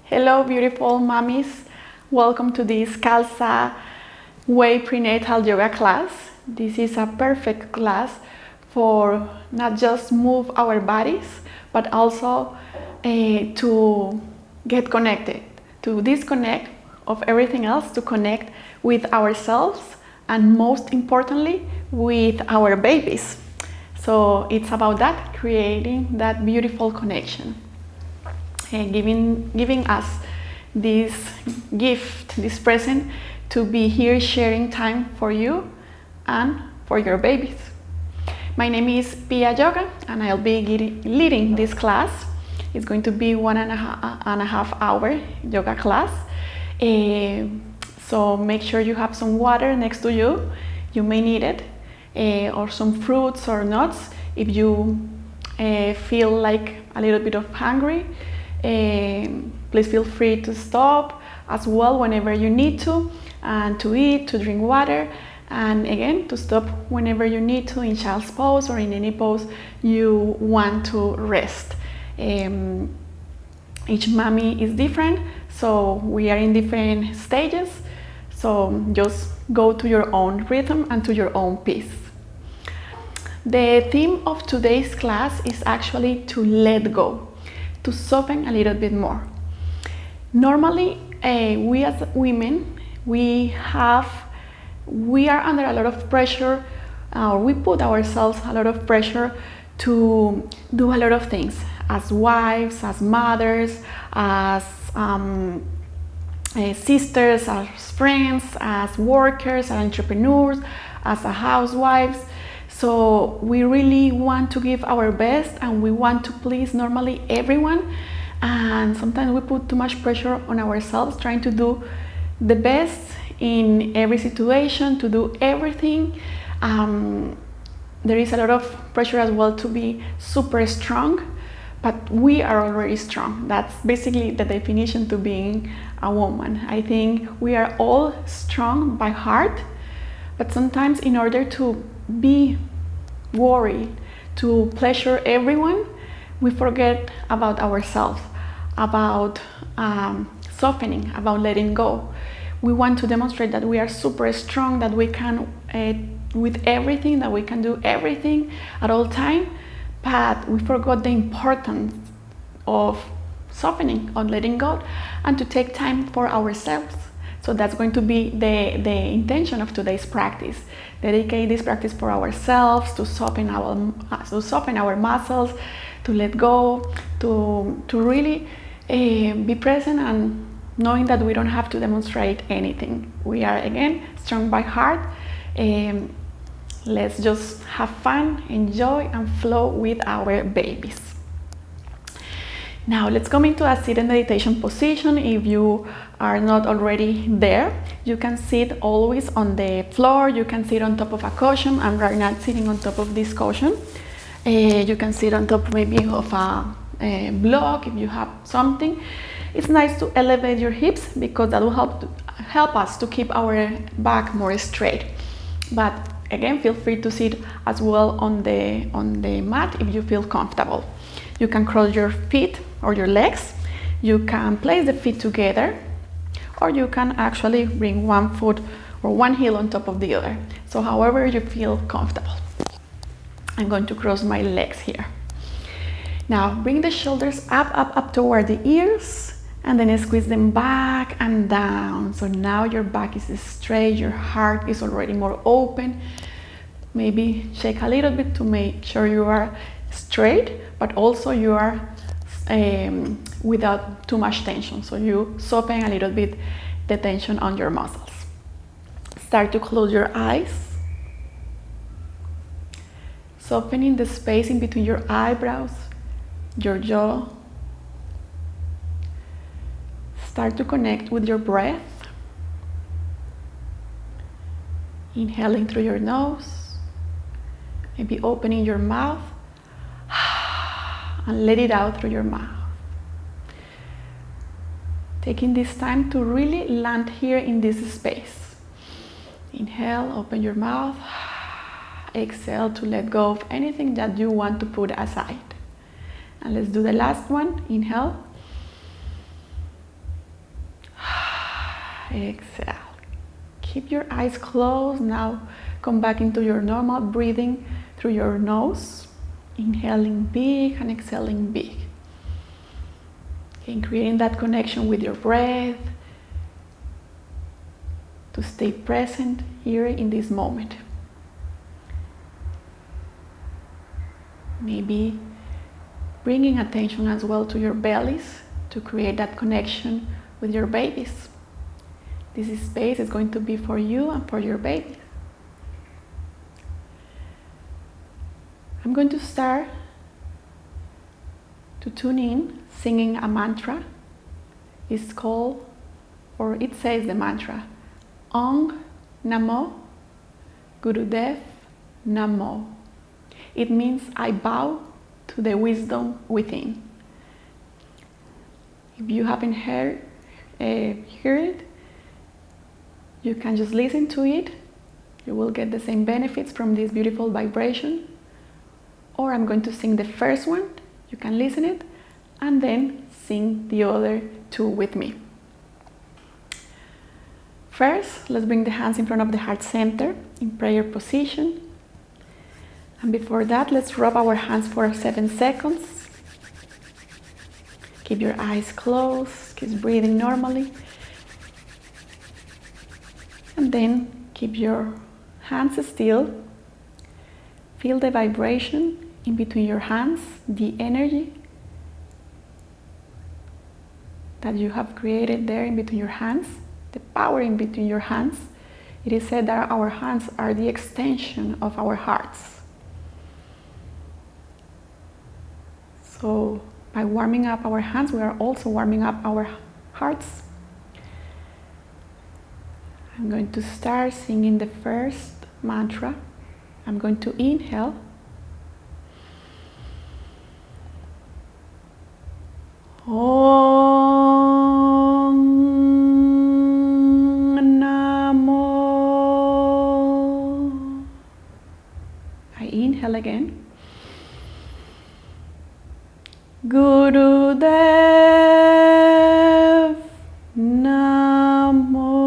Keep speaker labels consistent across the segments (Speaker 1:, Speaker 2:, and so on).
Speaker 1: Hello, beautiful mommies. Welcome to this Khalsa Way Prenatal yoga class. This is a perfect class for not just move our bodies, but also to get connected, to disconnect of everything else, to connect with ourselves, and most importantly, with our babies. So it's about that, creating that beautiful connection. Giving us this gift, this present, to be here sharing time for you and for your babies. My name is Pia Yoga and I'll be leading this class. It's going to be 1.5 hour yoga class. So make sure you have some water next to you. You may need it, or some fruits or nuts if you feel like a little bit of hungry. Please feel free to stop as well whenever you need to, and to eat, to drink water, and again to stop whenever you need to in child's pose or in any pose you want to rest. Each mommy is different, so we are in different stages, so just go to your own rhythm and to your own pace. The theme of today's class is actually to let go, to soften a little bit more. Normally, we as women, we are under a lot of pressure, or we put ourselves a lot of pressure to do a lot of things as wives, as mothers, as sisters, as friends, as workers, as entrepreneurs, as housewives. So we really want to give our best and we want to please normally everyone, and sometimes we put too much pressure on ourselves trying to do the best in every situation, to do everything. There is a lot of pressure as well to be super strong, but we are already strong. That's basically the definition to being a woman. I think we are all strong by heart, but sometimes in order to be worried, to pleasure everyone, we forget about ourselves, about softening, about letting go. We want to demonstrate that we are super strong, that we can, with everything, that we can do everything at all time, but we forgot the importance of softening, of letting go, and to take time for ourselves. So that's going to be the intention of today's practice. Dedicate this practice for ourselves, to soften our muscles, to let go, to really be present and knowing that we don't have to demonstrate anything. We are, again, strong by heart. Let's just have fun, enjoy, and flow with our babies. Now let's come into a seated meditation position. If you are not already there, you can sit always on the floor. You can sit on top of a cushion. I'm right now sitting on top of this cushion. You can sit on top maybe of a block if you have something. It's nice to elevate your hips because that will help us to keep our back more straight. But again, feel free to sit as well on the mat if you feel comfortable. You can cross your feet or your legs. You can place the feet together, or you can actually bring one foot or one heel on top of the other. So however you feel comfortable. I'm going to cross my legs here. Now bring the shoulders up toward the ears, and then squeeze them back and down. So now your back is straight, your heart is already more open. Maybe shake a little bit to make sure you are straight, but also you are without too much tension. So you soften a little bit the tension on your muscles. Start to close your eyes, softening the space in between your eyebrows, your jaw. Start to connect with your breath. Inhaling through your nose, maybe opening your mouth, and let it out through your mouth. Taking this time to really land here in this space. Inhale, open your mouth. Exhale to let go of anything that you want to put aside. And let's do the last one. Inhale. Exhale. Keep your eyes closed. Now come back into your normal breathing through your nose. Inhaling big and exhaling big. Okay, creating that connection with your breath to stay present here in this moment. Maybe bringing attention as well to your bellies to create that connection with your babies. This space is going to be for you and for your baby. I'm going to start to tune in singing a mantra. It's called, or it says the mantra, Om Namo Gurudev Namo. It means I bow to the wisdom within. If you haven't heard it, you can just listen to it. You will get the same benefits from this beautiful vibration. Or I'm going to sing the first one. You can listen it and then sing the other two with me. First, let's bring the hands in front of the heart center in prayer position. And before that, let's rub our hands for 7 seconds. Keep your eyes closed, keep breathing normally. And then keep your hands still. Feel the vibration in between your hands, the energy that you have created there in between your hands, the power in between your hands. It is said that our hands are the extension of our hearts. So by warming up our hands, we are also warming up our hearts. I'm going to start singing the first mantra. I'm going to inhale. Om Namo. I inhale again. Gurudev Namo.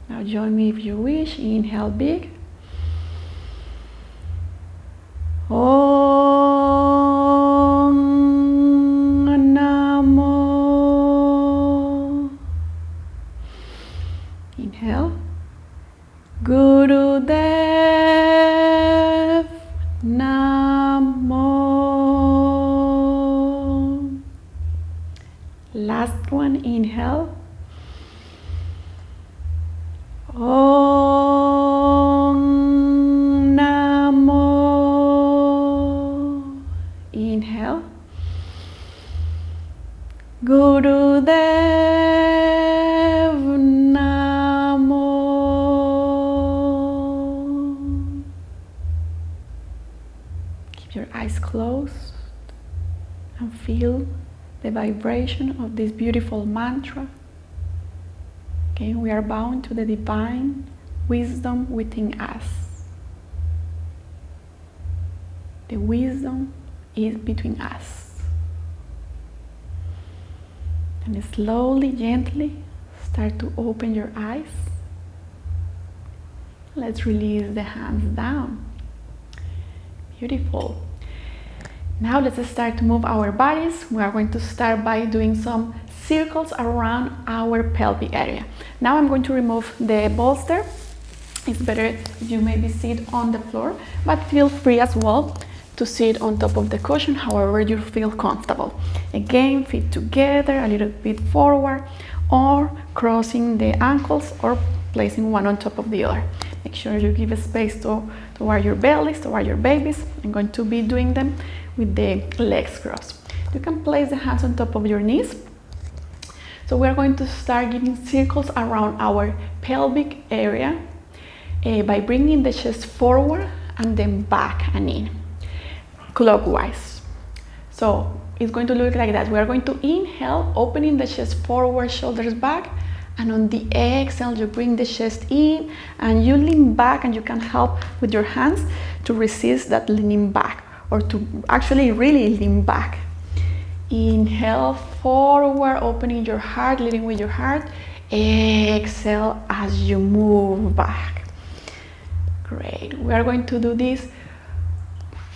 Speaker 1: Now join me if you wish. Inhale big. Om Namo. Inhale. Gurudev Namo. Last one, inhale. Om Namo. Inhale. Gurudev Namo. Keep your eyes closed and feel the vibration of this beautiful mantra. Okay, we are bound to the divine wisdom within us. The wisdom is between us. And slowly, gently, start to open your eyes. Let's release the hands down. Beautiful. Now let's start to move our bodies. We are going to start by doing some circles around our pelvic area. Now I'm going to remove the bolster. It's better if you maybe sit on the floor, but feel free as well to sit on top of the cushion, however you feel comfortable. Again, feet together, a little bit forward, or crossing the ankles or placing one on top of the other. Make sure you give a space toward your bellies, toward your babies. I'm going to be doing them with the legs crossed. You can place the hands on top of your knees. So we're going to start giving circles around our pelvic area by bringing the chest forward and then back and in, clockwise. So it's going to look like that. We are going to inhale, opening the chest forward, shoulders back, and on the exhale, you bring the chest in and you lean back, and you can help with your hands to resist that leaning back, or to actually really lean back. Inhale, forward, opening your heart, leading with your heart. Exhale as you move back. Great. We are going to do this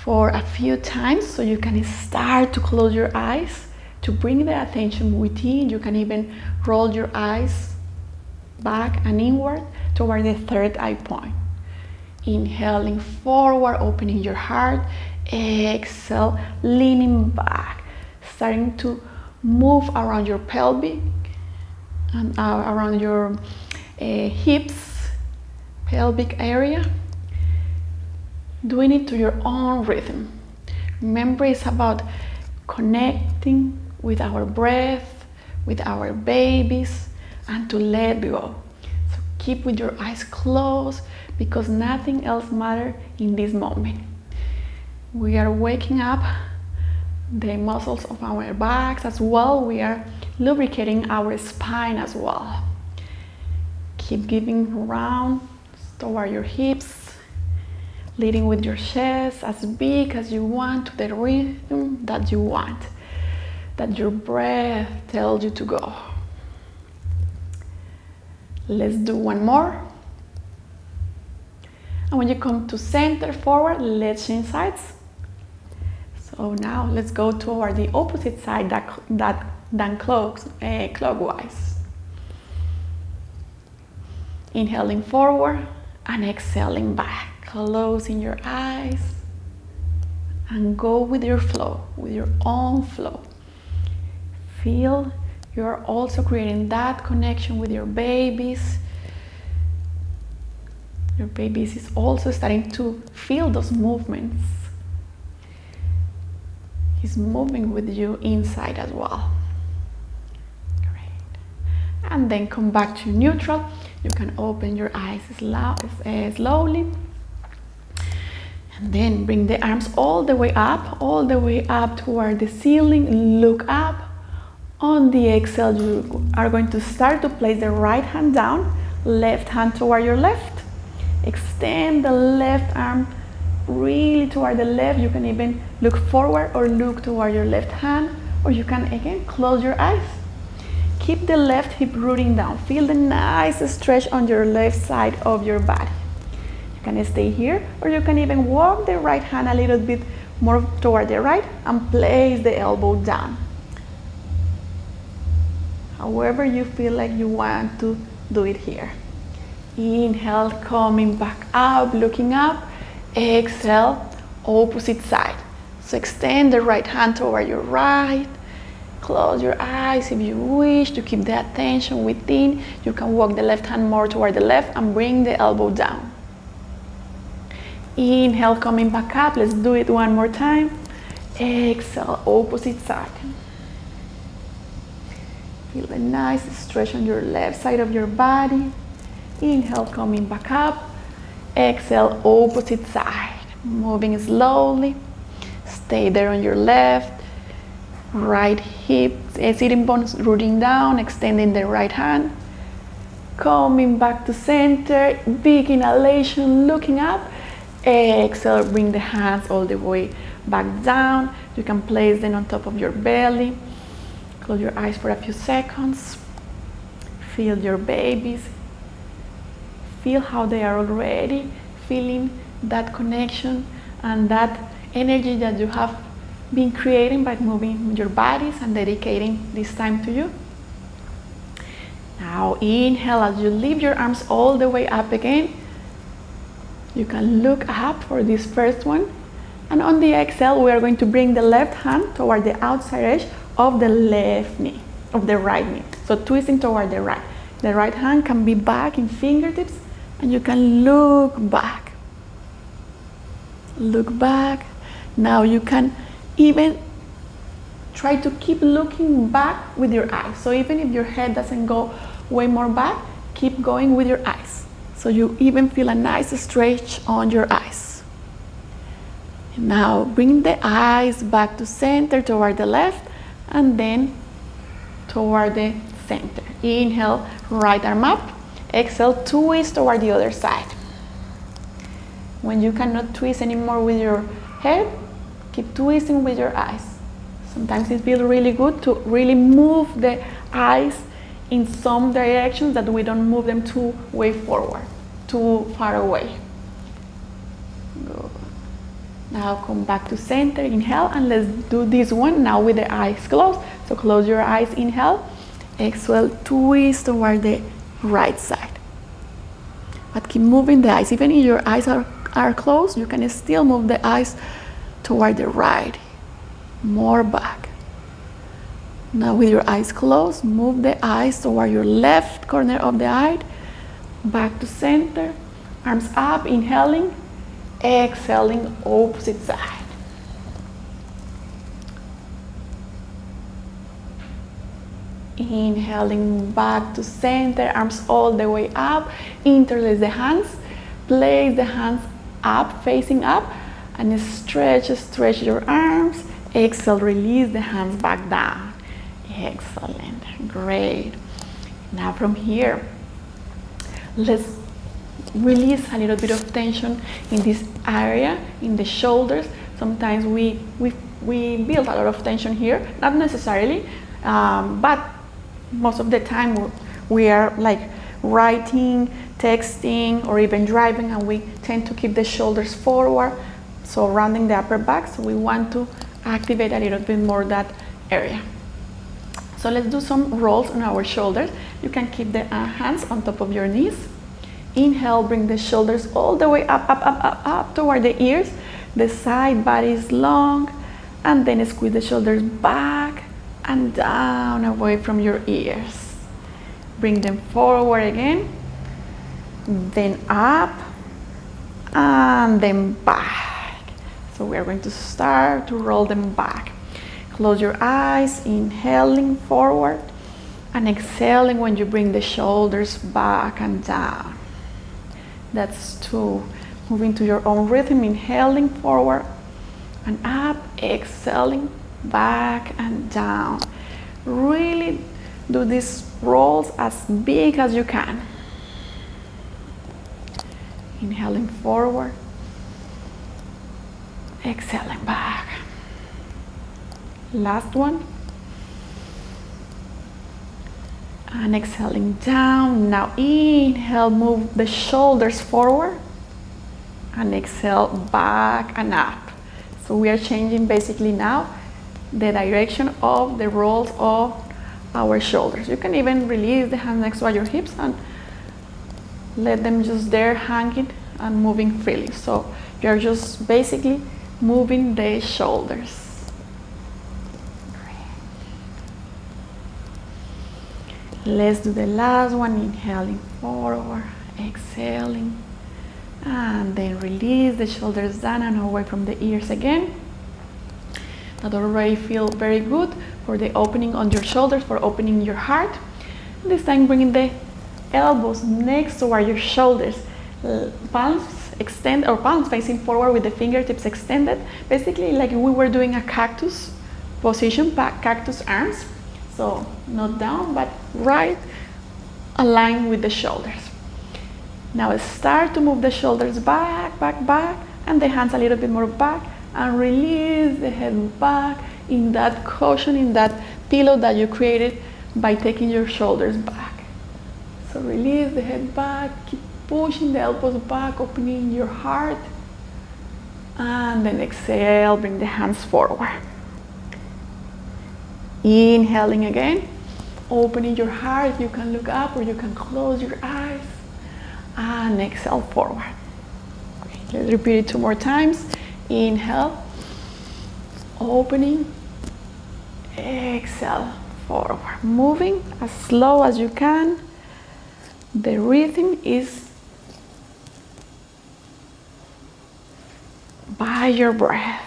Speaker 1: for a few times so you can start to close your eyes, to bring the attention within. You can even roll your eyes back and inward toward the third eye point. Inhaling forward, opening your heart. Exhale, leaning back, starting to move around your pelvic and around your hips, pelvic area. Doing it to your own rhythm. Remember, it's about connecting with our breath, with our babies, and to let go. So keep with your eyes closed because nothing else matters in this moment. We are waking up the muscles of our backs as well. We are lubricating our spine as well. Keep giving round toward your hips, leading with your chest as big as you want to the rhythm that you want, that your breath tells you to go. Let's do one more. And when you come to center forward, let's change sides. So now let's go toward the opposite side than clockwise. Inhaling forward and exhaling back. Closing your eyes and go with your flow, with your own flow. Feel you're also creating that connection with your babies. Your babies is also starting to feel those movements. He's moving with you inside as well. Great. And then come back to neutral. You can open your eyes slowly. And then bring the arms all the way up toward the ceiling. Look up. On the exhale, you are going to start to place the right hand down, left hand toward your left. Extend the left arm really toward the left. You can even look forward or look toward your left hand, or you can again close your eyes. Keep the left hip rooting down. Feel the nice stretch on your left side of your body. Can stay here, or you can even walk the right hand a little bit more toward the right and place the elbow down. However you feel like you want to do it here. Inhale, coming back up, looking up. Exhale, opposite side. So extend the right hand toward your right. Close your eyes if you wish to keep the attention within. You can walk the left hand more toward the left and bring the elbow down. Inhale, coming back up. Let's do it one more time. Exhale, opposite side. Feel a nice stretch on your left side of your body. Inhale, coming back up. Exhale, opposite side. Moving slowly. Stay there on your left. Right hip, sitting bones rooting down, extending the right hand. Coming back to center. Big inhalation, looking up. Exhale, bring the hands all the way back down. You can place them on top of your belly. Close your eyes for a few seconds. Feel your babies. Feel how they are already feeling that connection and that energy that you have been creating by moving your bodies and dedicating this time to you. Now inhale as you lift your arms all the way up again. You can look up for this first one. And on the exhale, we are going to bring the left hand toward the outside edge of the left knee, of the right knee. So twisting toward the right. The right hand can be back in fingertips, and you can look back. Look back. Now you can even try to keep looking back with your eyes. So even if your head doesn't go way more back, keep going with your eyes. So you even feel a nice stretch on your eyes. And now bring the eyes back to center toward the left and then toward the center. Inhale, right arm up. Exhale, twist toward the other side. When you cannot twist anymore with your head, keep twisting with your eyes. Sometimes it feels really good to really move the eyes in some directions that we don't move them too way forward, too far away. Good. Now come back to center, inhale, and let's do this one now with the eyes closed. So close your eyes, inhale, exhale, twist toward the right side. But keep moving the eyes. Even if your eyes are closed, you can still move the eyes toward the right, more back. Now with your eyes closed, move the eyes toward your left corner of the eye, back to center, arms up, inhaling, exhaling, opposite side. Inhaling back to center, arms all the way up, interlace the hands, place the hands up, facing up, and stretch your arms. Exhale, release the hands back down. Excellent, great. Now from here, let's release a little bit of tension in this area, in the shoulders. Sometimes we build a lot of tension here, not necessarily, but most of the time we are like writing, texting, or even driving, and we tend to keep the shoulders forward, so rounding the upper back. So we want to activate a little bit more that area. So let's do some rolls on our shoulders. You can keep the hands on top of your knees. Inhale, bring the shoulders all the way up toward the ears. The side body is long, and then squeeze the shoulders back and down away from your ears. Bring them forward again, then up, and then back. So we are going to start to roll them back. Close your eyes, inhaling forward, and exhaling when you bring the shoulders back and down. That's 2. Moving to your own rhythm, inhaling forward and up, exhaling back and down. Really do these rolls as big as you can. Inhaling forward, exhaling back. Last one. And exhaling down. Now inhale, move the shoulders forward, and exhale back and up. So we are changing basically now the direction of the rolls of our shoulders. You can even release the hands next to your hips and let them just there hanging and moving freely. So you're just basically moving the shoulders. Let's do the last one, inhaling forward, exhaling, and then release the shoulders down and away from the ears again. That already feels very good for the opening on your shoulders, for opening your heart. This time bringing the elbows next toward your shoulders, palms extend, or palms facing forward with the fingertips extended, basically like we were doing a cactus position, cactus arms. So not down, but right aligned with the shoulders. Now start to move the shoulders back, back, back, and the hands a little bit more back, and release the head back in that cushion, in that pillow that you created by taking your shoulders back. So release the head back, keep pushing the elbows back, opening your heart, and then exhale, bring the hands forward. Inhaling again, opening your heart. You can look up or you can close your eyes, and exhale forward. Okay, let's repeat it 2 more times. Inhale, opening, exhale forward. Moving as slow as you can. The rhythm is by your breath.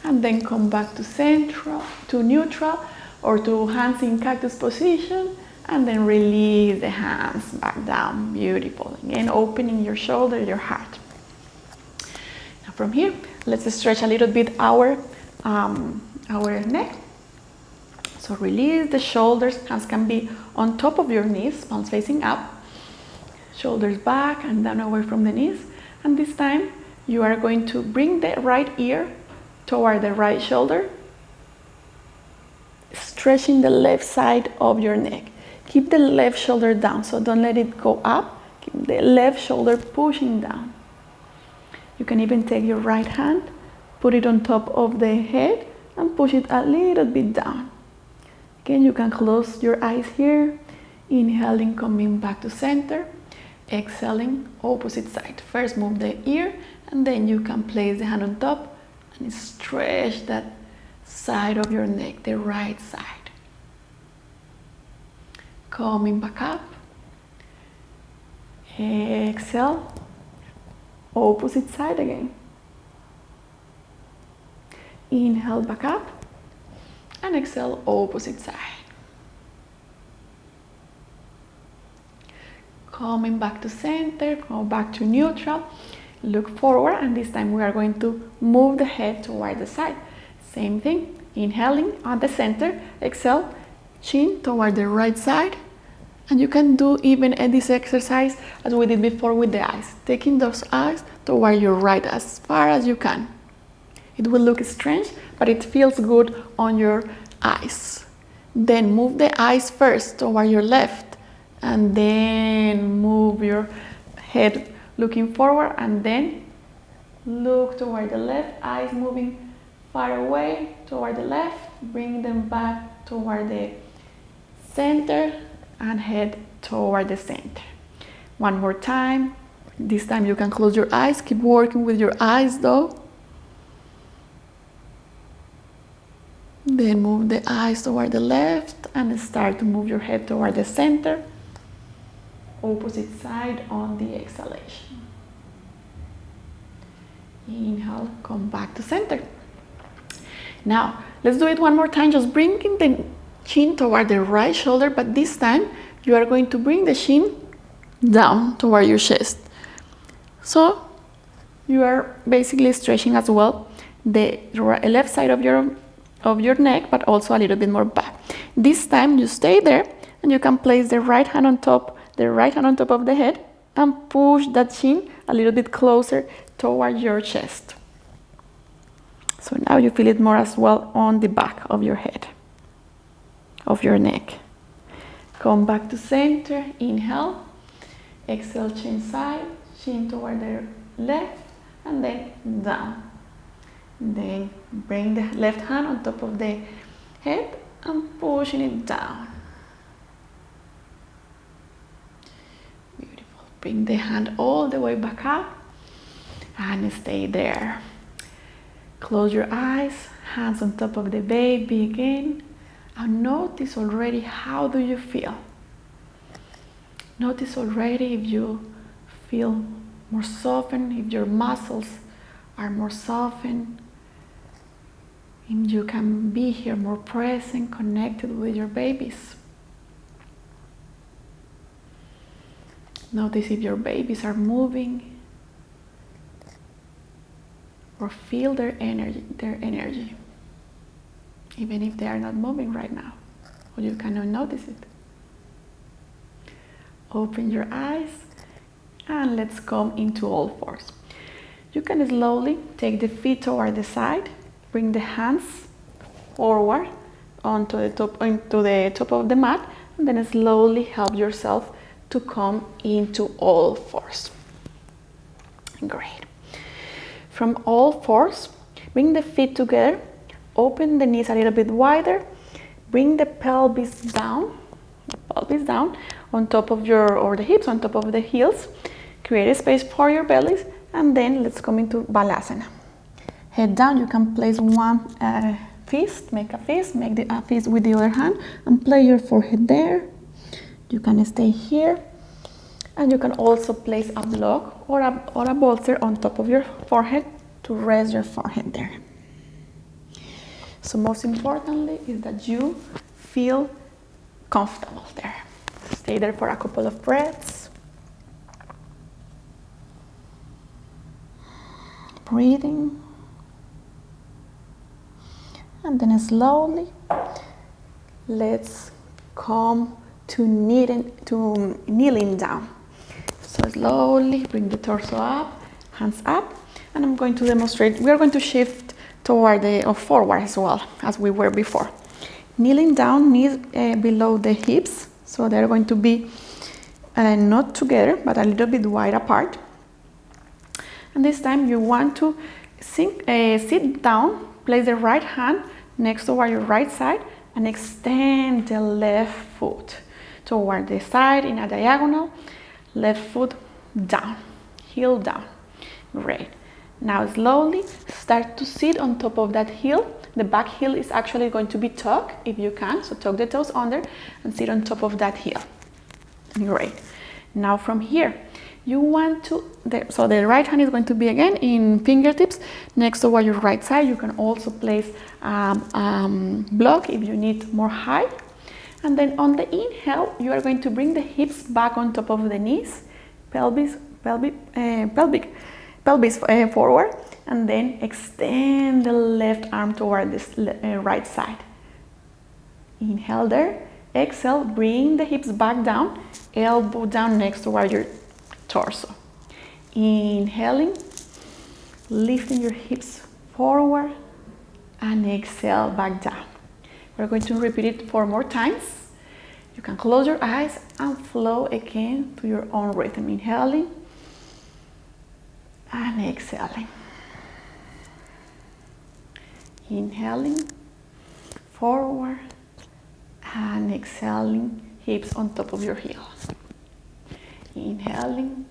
Speaker 1: And then come back to central, to neutral, or to hands in cactus position, and then release the hands back down. Beautiful. Again, opening your shoulder, your heart. Now from here, let's stretch a little bit our neck. So release the shoulders. Hands can be on top of your knees, palms facing up. Shoulders back and down away from the knees. And this time, you are going to bring the right ear toward the right shoulder, stretching the left side of your neck. Keep the left shoulder down, so don't let it go up. Keep the left shoulder pushing down. You can even take your right hand, put it on top of the head, and push it a little bit down. Again, you can close your eyes here. Inhaling, coming back to center. Exhaling, opposite side. First move the ear, and then you can place the hand on top and stretch that side of your neck, the right side. Coming back up. Exhale, opposite side again. Inhale, back up, and exhale, opposite side. Coming back to center, go back to neutral, look forward, and this time we are going to move the head toward the side. Same thing, inhaling on the center, exhale, chin toward the right side, and you can do even this exercise as we did before with the eyes, taking those eyes toward your right as far as you can. It will look strange, but it feels good on your eyes. Then move the eyes first toward your left, and then move your head looking forward, and then look toward the left, eyes moving far away toward the left, bring them back toward the center, and head toward the center. One more time. This time you can close your eyes. Keep working with your eyes though. Then move the eyes toward the left and start to move your head toward the center. Opposite side on the exhalation. Inhale, come back to center. Now, let's do it one more time. Just bringing the chin toward the right shoulder, but this time you are going to bring the chin down toward your chest. So you are basically stretching as well the left side of your neck, but also a little bit more back. This time you stay there, and you can place the right hand on top of the head and push that chin a little bit closer toward your chest. So now you feel it more as well on the back of your head, of your neck. Come back to center, inhale, exhale, chin side, chin toward the left, and then down. Then bring the left hand on top of the head and pushing it down. Beautiful. Bring the hand all the way back up and stay there. Close your eyes, hands on top of the baby again, and notice already how do you feel. Notice already if you feel more softened, if your muscles are more softened, and you can be here more present, connected with your babies. Notice if your babies are moving, or feel their energy, even if they are not moving right now, or you cannot notice it. Open your eyes and let's come into all fours. You can slowly take the feet toward the side, bring the hands forward onto the top of the mat, and then slowly help yourself to come into all fours. Great. From all fours, bring the feet together, open the knees a little bit wider, bring the pelvis down on top of the hips, on top of the heels. Create a space for your bellies, and then let's come into Balasana. Head down, you can place one fist, make a fist with the other hand, and place your forehead there. You can stay here, and you can also place a block or a bolster on top of your forehead to rest your forehead there. So most importantly is that you feel comfortable there. Stay there for a couple of breaths. Breathing. And then slowly, let's come to kneeling down. So slowly bring the torso up, hands up, and I'm going to demonstrate. We are going to shift toward or forward as well as we were before. Kneeling down, knees below the hips, so they're going to be not together but a little bit wide apart. And this time you want to sit down, place the right hand next toward your right side and extend the left foot toward the side in a diagonal. Left foot down, heel down. Great. Now slowly start to sit on top of that heel. The back heel is actually going to be tucked if you can, so tuck the toes under and sit on top of that heel. Great. Now from here, you want to, so the right hand is going to be again in fingertips next to your right side. You can also place block if you need more height. And then on the inhale, you are going to bring the hips back on top of the knees, pelvis forward, and then extend the left arm toward this right side. Inhale there. Exhale, bring the hips back down, elbow down next toward your torso. Inhaling, lifting your hips forward, and exhale back down. We're going to repeat it 4 more times. You can close your eyes and flow again to your own rhythm. Inhaling and exhaling. Inhaling, forward, and exhaling, hips on top of your heel. Inhaling,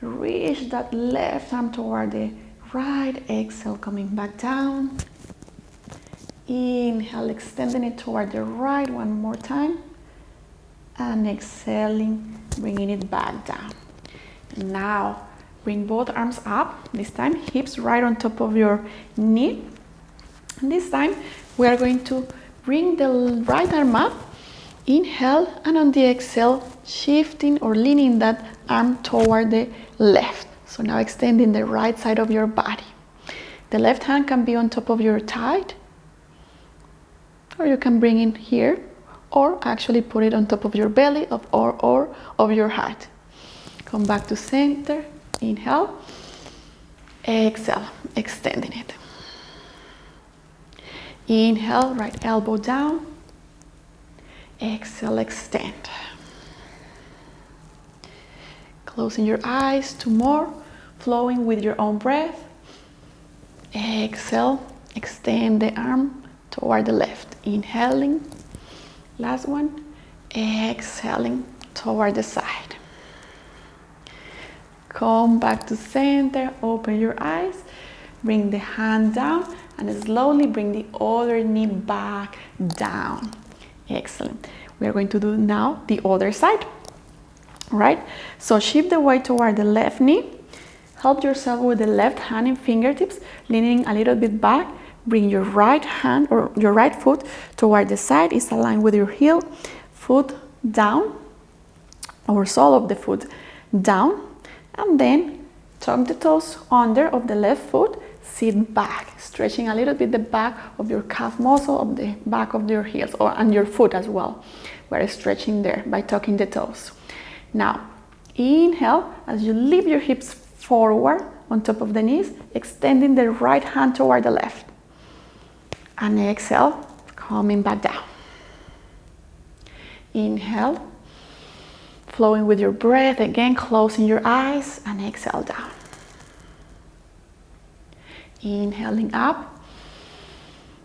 Speaker 1: reach that left arm toward the right, exhale, coming back down. Inhale, extending it toward the right one more time, and exhaling, bringing it back down. Now, bring both arms up, this time hips right on top of your knee. And this time, we are going to bring the right arm up, inhale, and on the exhale, shifting or leaning that arm toward the left. So now extending the right side of your body. The left hand can be on top of your thigh, or you can bring it here, or actually put it on top of your belly or of your heart. Come back to center, inhale, exhale, extending it. Inhale, right elbow down, exhale, extend. Closing your eyes, 2 more, flowing with your own breath. Exhale, extend the arm toward the left. Inhaling, last one, exhaling toward the side. Come back to center, open your eyes, bring the hand down, and slowly bring the other knee back down. Excellent. We are going to do now the other side, right? So shift the weight toward the left knee. Help yourself with the left hand and fingertips, leaning a little bit back. Bring your right hand or your right foot toward the side. It's aligned with your heel. Foot down, or sole of the foot down. And then tuck the toes under of the left foot. Sit back, stretching a little bit the back of your calf muscle of the back of your heels, and your foot as well. We're stretching there by tucking the toes. Now, inhale as you lift your hips forward on top of the knees, extending the right hand toward the left. And exhale, coming back down. Inhale, flowing with your breath, again closing your eyes, and exhale down. Inhaling up,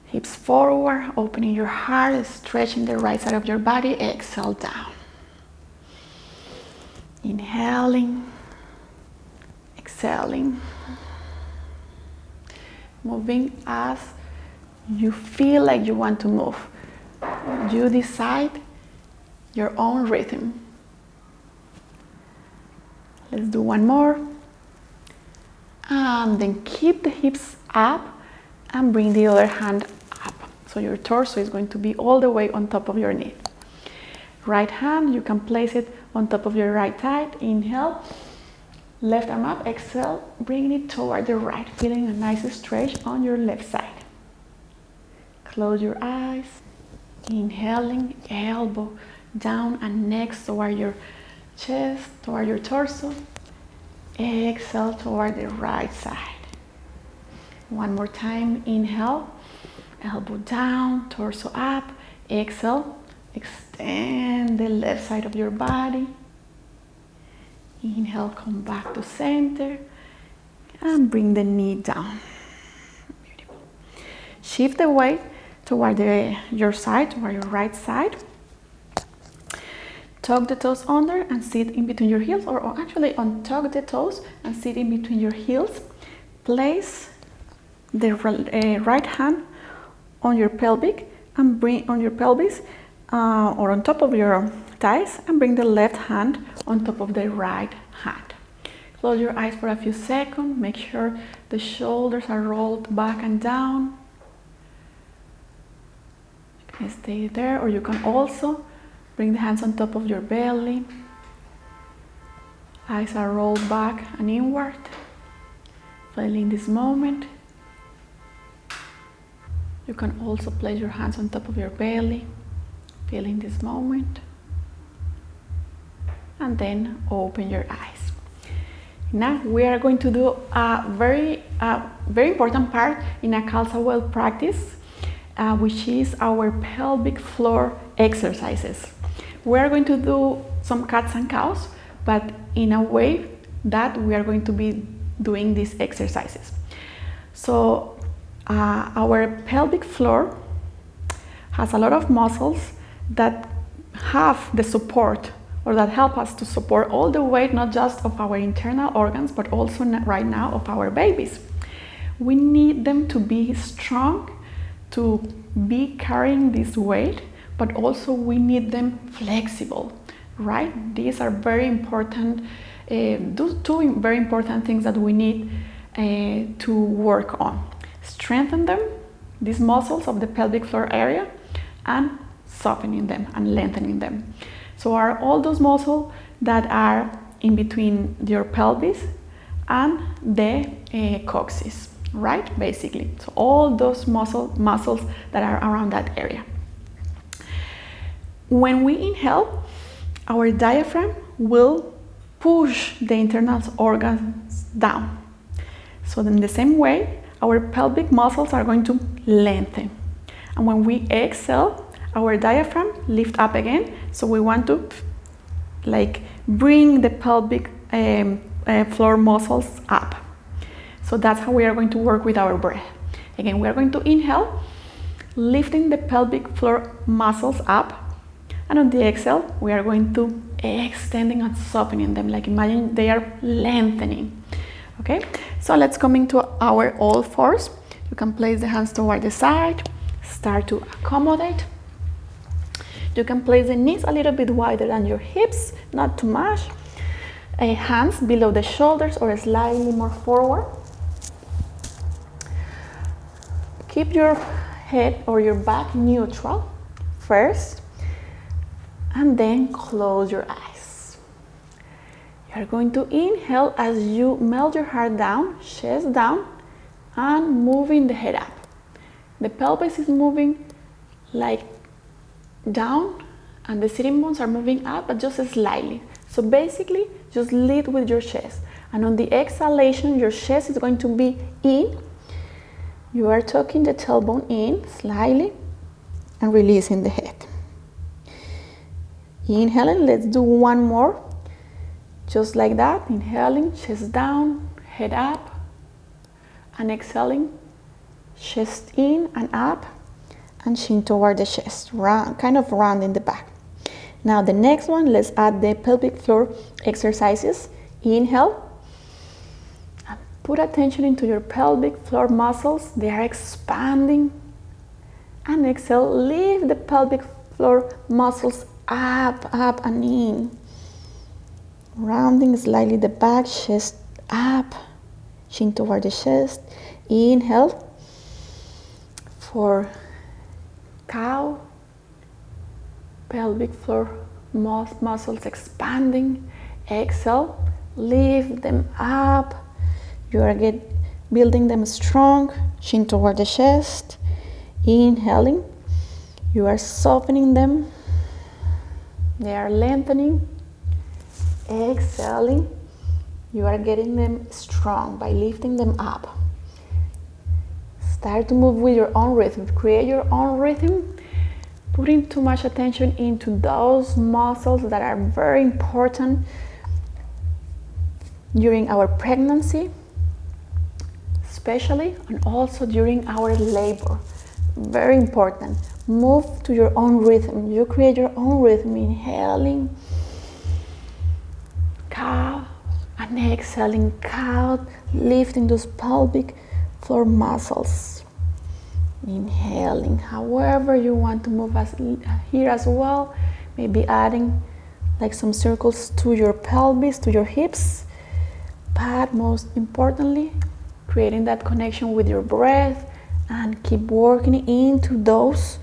Speaker 1: hips forward, opening your heart, stretching the right side of your body, exhale down. Inhaling, exhaling, moving as you feel like you want to move. You decide your own rhythm. Let's do 1 more. And then keep the hips up and bring the other hand up. So your torso is going to be all the way on top of your knee. Right hand, you can place it on top of your right thigh. Inhale, left arm up, exhale, bring it toward the right, feeling a nice stretch on your left side. Close your eyes. Inhaling, elbow down and next toward your chest, toward your torso. Exhale toward the right side. One more time, inhale, elbow down, torso up, exhale, extend the left side of your body. Inhale, come back to center, and bring the knee down. Beautiful. Shift the weight toward your side, toward your right side. Tuck the toes under and sit in between your heels, or actually untuck the toes and sit in between your heels. Place the right hand on your pelvic and bring on your pelvis or on top of your thighs, and bring the left hand on top of the right hand. Close your eyes for a few seconds. Make sure the shoulders are rolled back and down. You can stay there, or you can also bring the hands on top of your belly. Eyes are rolled back and inward. Feeling this moment. You can also place your hands on top of your belly. Feeling this moment. And then open your eyes. Now we are going to do a very important part in a Khalsa Way practice, which is our pelvic floor exercises. We are going to do some cats and cows, but in a way that we are going to be doing these exercises. So our pelvic floor has a lot of muscles that have the support, or that help us to support all the weight, not just of our internal organs, but also right now of our babies. We need them to be strong, to be carrying this weight, but also we need them flexible, right? These are very important, two very important things that we need to work on. Strengthen them, these muscles of the pelvic floor area, and softening them and lengthening them. So are all those muscles that are in between your pelvis and the coccyx, right? Basically, so all those muscles that are around that area. When we inhale, our diaphragm will push the internal organs down. So in the same way, our pelvic muscles are going to lengthen. And when we exhale, our diaphragm lift up again. So we want to bring the pelvic floor muscles up. So that's how we are going to work with our breath. Again, we are going to inhale, lifting the pelvic floor muscles up. And on the exhale, we are going to extending and softening them. Like imagine they are lengthening. Okay, so let's come into our all fours. You can place the hands toward the side, start to accommodate. You can place the knees a little bit wider than your hips, not too much. Hands below the shoulders or slightly more forward. Keep your head or your back neutral first, and then close your eyes. You are going to inhale as you melt your heart down, chest down, and moving the head up. The pelvis is moving like down, and the sitting bones are moving up, but just slightly. So basically, just lead with your chest. And on the exhalation, your chest is going to be in. You are tucking the tailbone in slightly and releasing the head. Inhaling, let's do one more. Just like that, inhaling, chest down, head up. And exhaling, chest in and up, and chin toward the chest, kind of round in the back. Now the next one, let's add the pelvic floor exercises. Inhale, and put attention into your pelvic floor muscles. They are expanding. And exhale, lift the pelvic floor muscles up, up and in. Rounding slightly the back, chest up, chin toward the chest. Inhale for cow, pelvic floor muscles expanding. Exhale, lift them up. You are building them strong, chin toward the chest. Inhaling, you are softening them. They are lengthening. Exhaling, you are getting them strong by lifting them up. Start to move with your own rhythm. Create your own rhythm, putting too much attention into those muscles that are very important during our pregnancy, especially, and also during our labor. Very important. Move to your own rhythm. You create your own rhythm, inhaling cow and exhaling cow, lifting those pelvic floor muscles. Inhaling, however you want to move here as well. Maybe adding like some circles to your pelvis, to your hips. But most importantly, creating that connection with your breath and keep working into those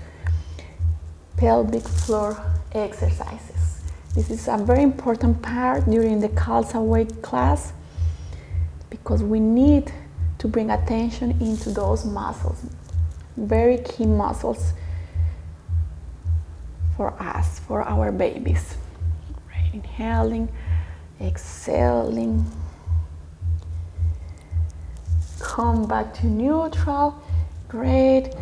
Speaker 1: pelvic floor exercises. This is a very important part during the Khalsa Way class because we need to bring attention into those muscles, very key muscles for us, for our babies. Right. Inhaling, exhaling. Come back to neutral. Great.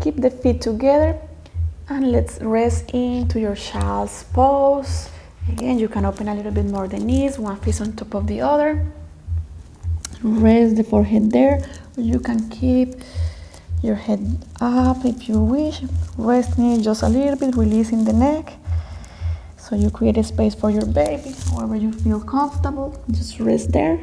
Speaker 1: Keep the feet together and let's rest into your child's pose. Again, you can open a little bit more the knees, one foot on top of the other. Rest the forehead there, or you can keep your head up if you wish. Resting it just a little bit, releasing the neck. So you create a space for your baby, however you feel comfortable. Just rest there.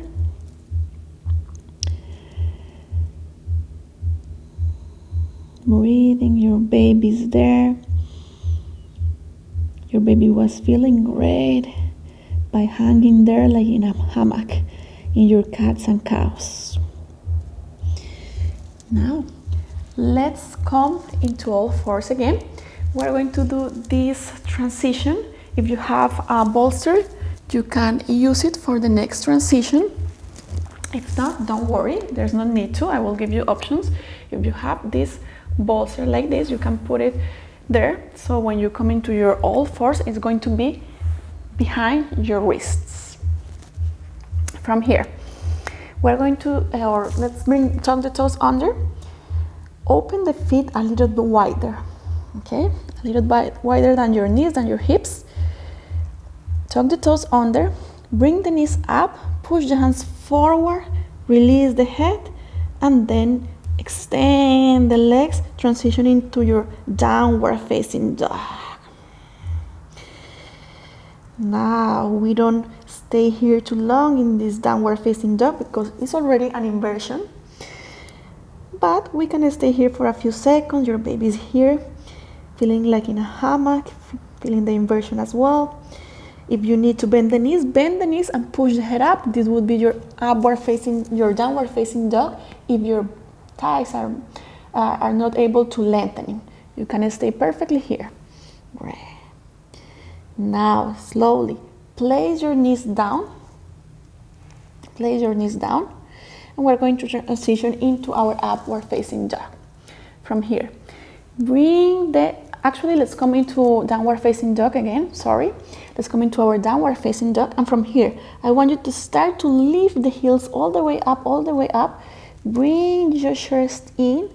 Speaker 1: Breathing, your baby's there. Your baby was feeling great by hanging there like in a hammock in your cats and cows. Now, let's come into all fours again. We're going to do this transition. If you have a bolster, you can use it for the next transition. If not, don't worry, there's no need to. I will give you options. If you have this bolster like this, you can put it there. So when you come into your all fours, it's going to be behind your wrists. From here, we're going to, let's tuck the toes under. Open the feet a little bit wider, okay? A little bit wider than your knees, than your hips. Tuck the toes under, bring the knees up, push the hands forward, release the head, and then extend the legs, transitioning to your downward facing dog. Now, we don't stay here too long in this downward facing dog because it's already an inversion. But we can stay here for a few seconds. Your baby's here, feeling like in a hammock, feeling the inversion as well. If you need to bend the knees and push the head up. This would be your downward facing dog. If your thighs are not able to lengthen, you can stay perfectly here. Great. Now, slowly, place your knees down. Place your knees down. And we're going to transition into our upward facing dog. From here, let's come into downward facing dog again, sorry. Let's come into our downward facing dog. And from here, I want you to start to lift the heels all the way up. Bring your chest in,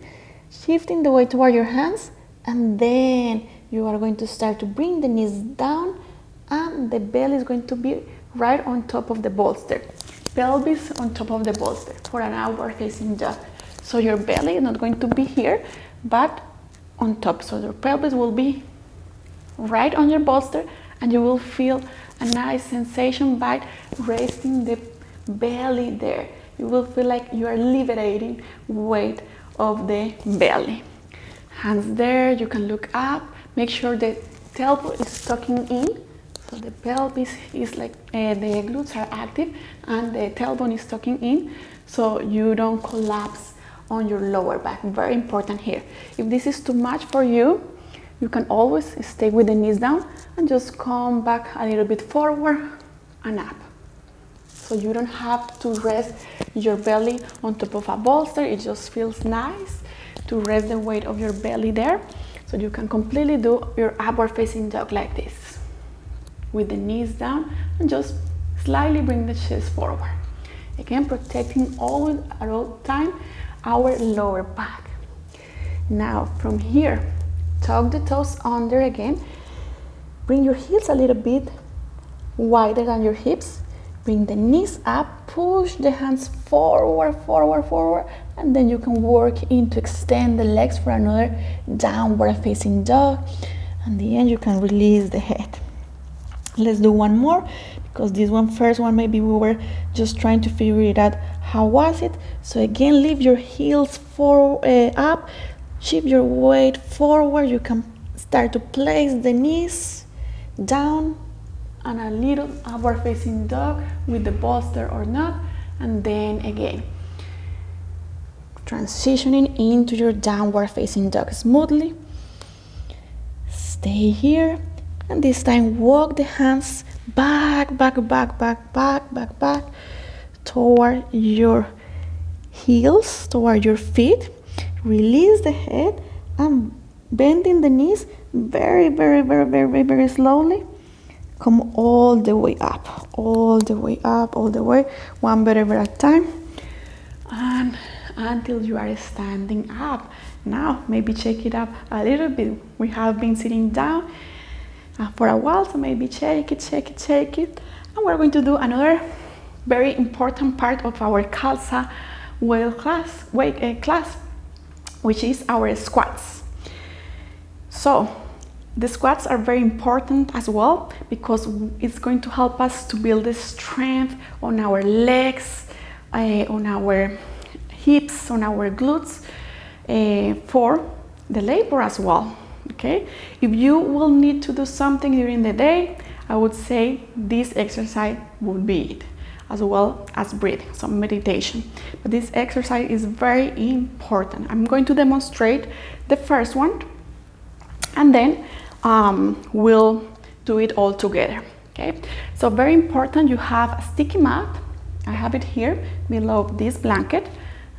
Speaker 1: shifting the weight toward your hands. And then you are going to start to bring the knees down and the belly is going to be right on top of the bolster. Pelvis on top of the bolster for an outward facing dog. So your belly is not going to be here, but on top. So your pelvis will be right on your bolster and you will feel a nice sensation by raising the belly there. You will feel like you are liberating weight of the belly. Hands there, you can look up. Make sure the tailbone is tucking in. So the pelvis is like, the glutes are active and the tailbone is tucking in so you don't collapse on your lower back. Very important here. If this is too much for you, you can always stay with the knees down and just come back a little bit forward and up. So you don't have to rest your belly on top of a bolster. It just feels nice to rest the weight of your belly there. So you can completely do your upward facing dog like this. With the knees down and just slightly bring the chest forward. Again, protecting always at all time our lower back. Now from here, tuck the toes under again. Bring your heels a little bit wider than your hips. Bring the knees up, push the hands forward, forward, forward, and then you can work in to extend the legs for another downward facing dog. And the end, you can release the head. Let's do one more, because this first one, maybe we were just trying to figure it out. How was it? So again, lift your heels up, shift your weight forward. You can start to place the knees down, and a little upward facing dog with the bolster or not, and then again transitioning into your downward facing dog smoothly. Stay here, and this time walk the hands back toward your heels, toward your feet. Release the head and bending the knees very slowly. Come all the way up, one vertebra at a time, and until you are standing up. Now maybe shake it up a little bit. We have been sitting down for a while, so maybe shake it, and we're going to do another very important part of our Khalsa Way class, which is our squats. So the squats are very important as well, because it's going to help us to build the strength on our legs, on our hips, on our glutes, for the labor as well. Okay, if you will need to do something during the day, I would say this exercise would be it, as well as breathing, some meditation. But this exercise is very important. I'm going to demonstrate the first one, and then we'll do it all together. Okay, so very important, you have a sticky mat. I have it here below this blanket.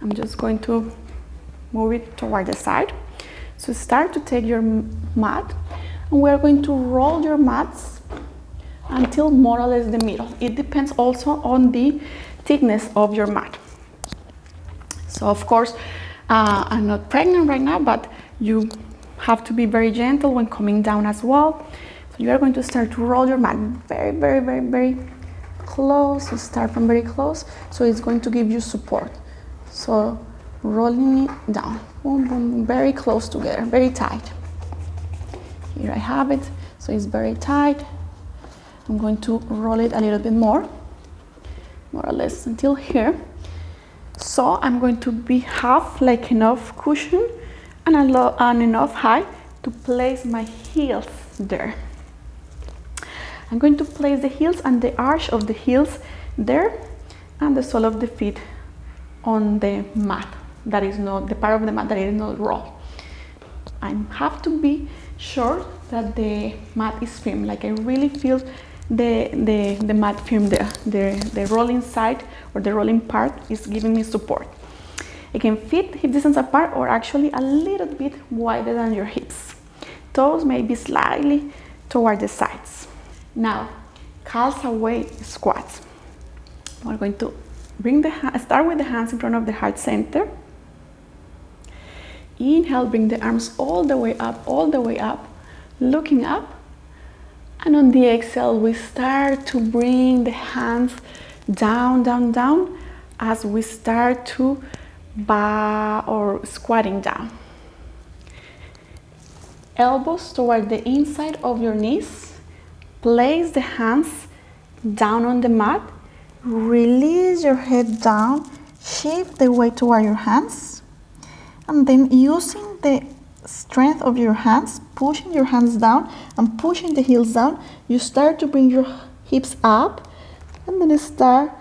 Speaker 1: I'm just going to move it toward the side. So start to take your mat, and we're going to roll your mats until more or less the middle. It depends also on the thickness of your mat. So of course, I'm not pregnant right now, but you have to be very gentle when coming down as well. So you are going to start to roll your mat very close. You start from very close, so it's going to give you support. So rolling it down, boom, very close together, very tight. Here I have it, so it's very tight. I'm going to roll it a little bit more or less until here. So I'm going to be half, like enough cushion and enough height to place my heels there. I'm going to place the heels and the arch of the heels there, and the sole of the feet on the mat. That is not the part of the mat that is not raw. I have to be sure that the mat is firm, like I really feel the mat firm there. The rolling side or the rolling part is giving me support. Again, feet hip distance apart, or actually a little bit wider than your hips. Toes may be slightly toward the sides. Now, Khalsa Way squats. We're going to start with the hands in front of the heart center. Inhale, bring the arms all the way up, looking up. And on the exhale, we start to bring the hands down as we start to bow or squatting down. Elbows toward the inside of your knees. Place the hands down on the mat. Release your head down. Shift the weight toward your hands. And then using the strength of your hands, pushing your hands down and pushing the heels down, you start to bring your hips up, and then start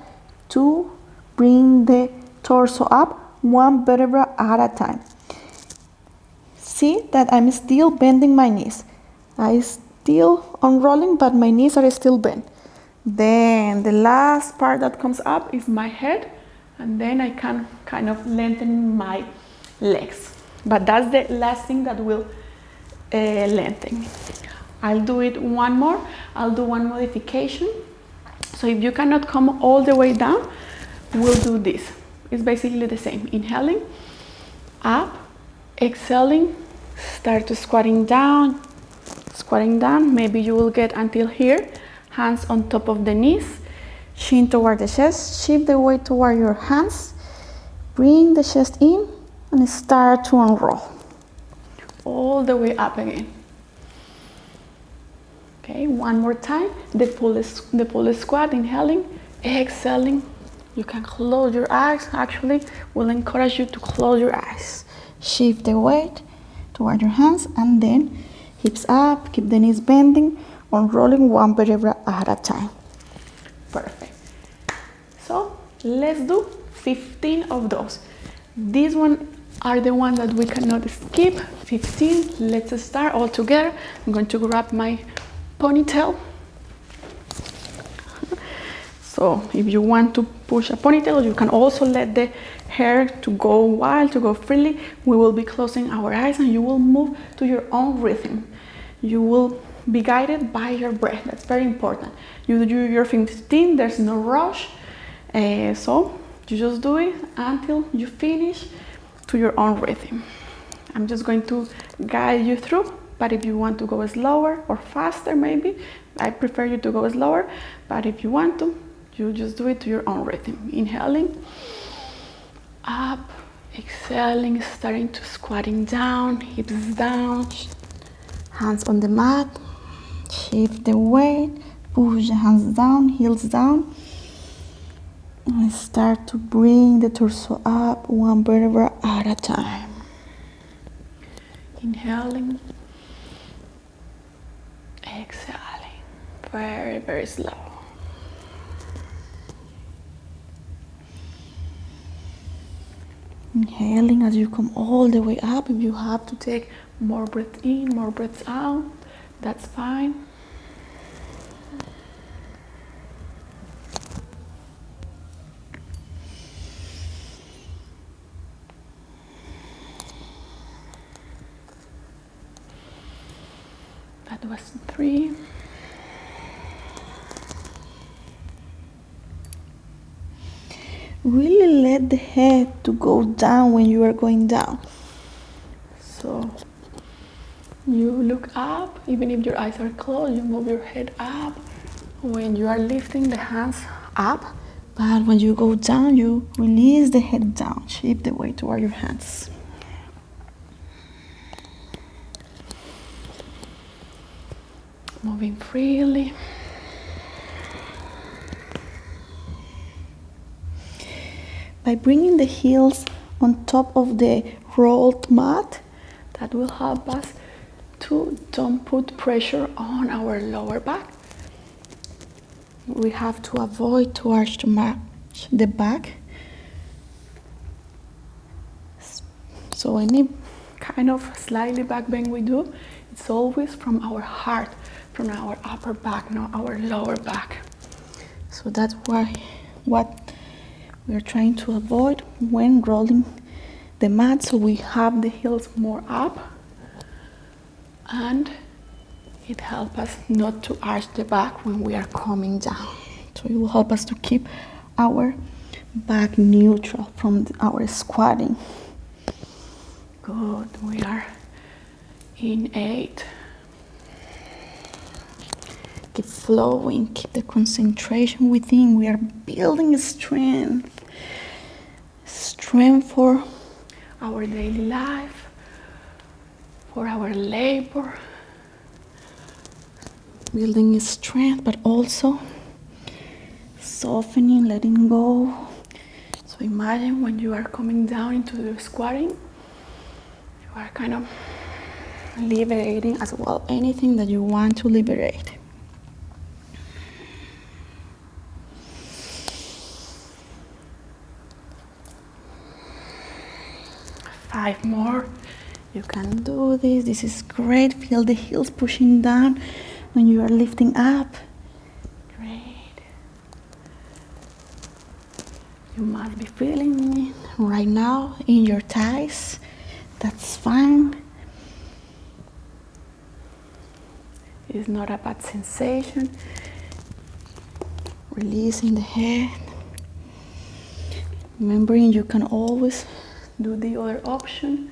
Speaker 1: to bring the torso up one vertebra at a time. See that I'm still bending my knees. I still unrolling, but my knees are still bent. Then the last part that comes up is my head, and then I can kind of lengthen my legs. But that's the last thing that will lengthen. I'll do it one more. I'll do one modification. So if you cannot come all the way down, we'll do this. It's basically the same. Inhaling up, exhaling, start to squatting down, maybe you will get until here, hands on top of the knees, chin toward the chest, shift the weight toward your hands, bring the chest in and start to unroll, all the way up again. Okay, one more time, the pull squat, inhaling, exhaling. You can close your eyes. Actually, we'll encourage you to close your eyes. Shift the weight toward your hands and then hips up, keep the knees bending, unrolling one vertebra at a time. Perfect. So let's do 15 of those. These ones are the ones that we cannot skip. 15. Let's start all together. I'm going to grab my ponytail. So if you want to push a ponytail, you can also let the hair to go wild, to go freely. We will be closing our eyes and you will move to your own rhythm. You will be guided by your breath. That's very important. You do your 15, there's no rush. So you just do it until you finish to your own rhythm. I'm just going to guide you through, but if you want to go slower or faster, maybe, I prefer you to go slower, but if you want to, you just do it to your own rhythm. Inhaling, up, exhaling, starting to squatting down, hips down, hands on the mat, shift the weight, push the hands down, heels down, and start to bring the torso up one vertebra at a time. Inhaling, exhaling, very, very slow. Inhaling as you come all the way up. If you have to take more breath in, more breaths out, that's fine. That was 3. Really let the head to go down when you are going down. So you look up, even if your eyes are closed, you move your head up. When you are lifting the hands up, but when you go down, you release the head down, shift the weight toward your hands. Moving freely. By bringing the heels on top of the rolled mat, that will help us to don't put pressure on our lower back. We have to avoid to arch the back. So any kind of slightly back bend we do, it's always from our heart, from our upper back, not our lower back. So that's why what we're trying to avoid when rolling the mat, so we have the heels more up and it helps us not to arch the back when we are coming down. So it will help us to keep our back neutral from our squatting. Good, we are in 8. Keep flowing, keep the concentration within. We are building strength for our daily life, for our labor, building strength, but also softening, letting go. So imagine when you are coming down into the squatting, you are kind of liberating as well anything that you want to liberate. 5 more. You can do this. This is great. Feel the heels pushing down when you are lifting up. Great. You must be feeling it right now in your thighs. That's fine. It's not a bad sensation. Releasing the head. Remembering you can always do the other option.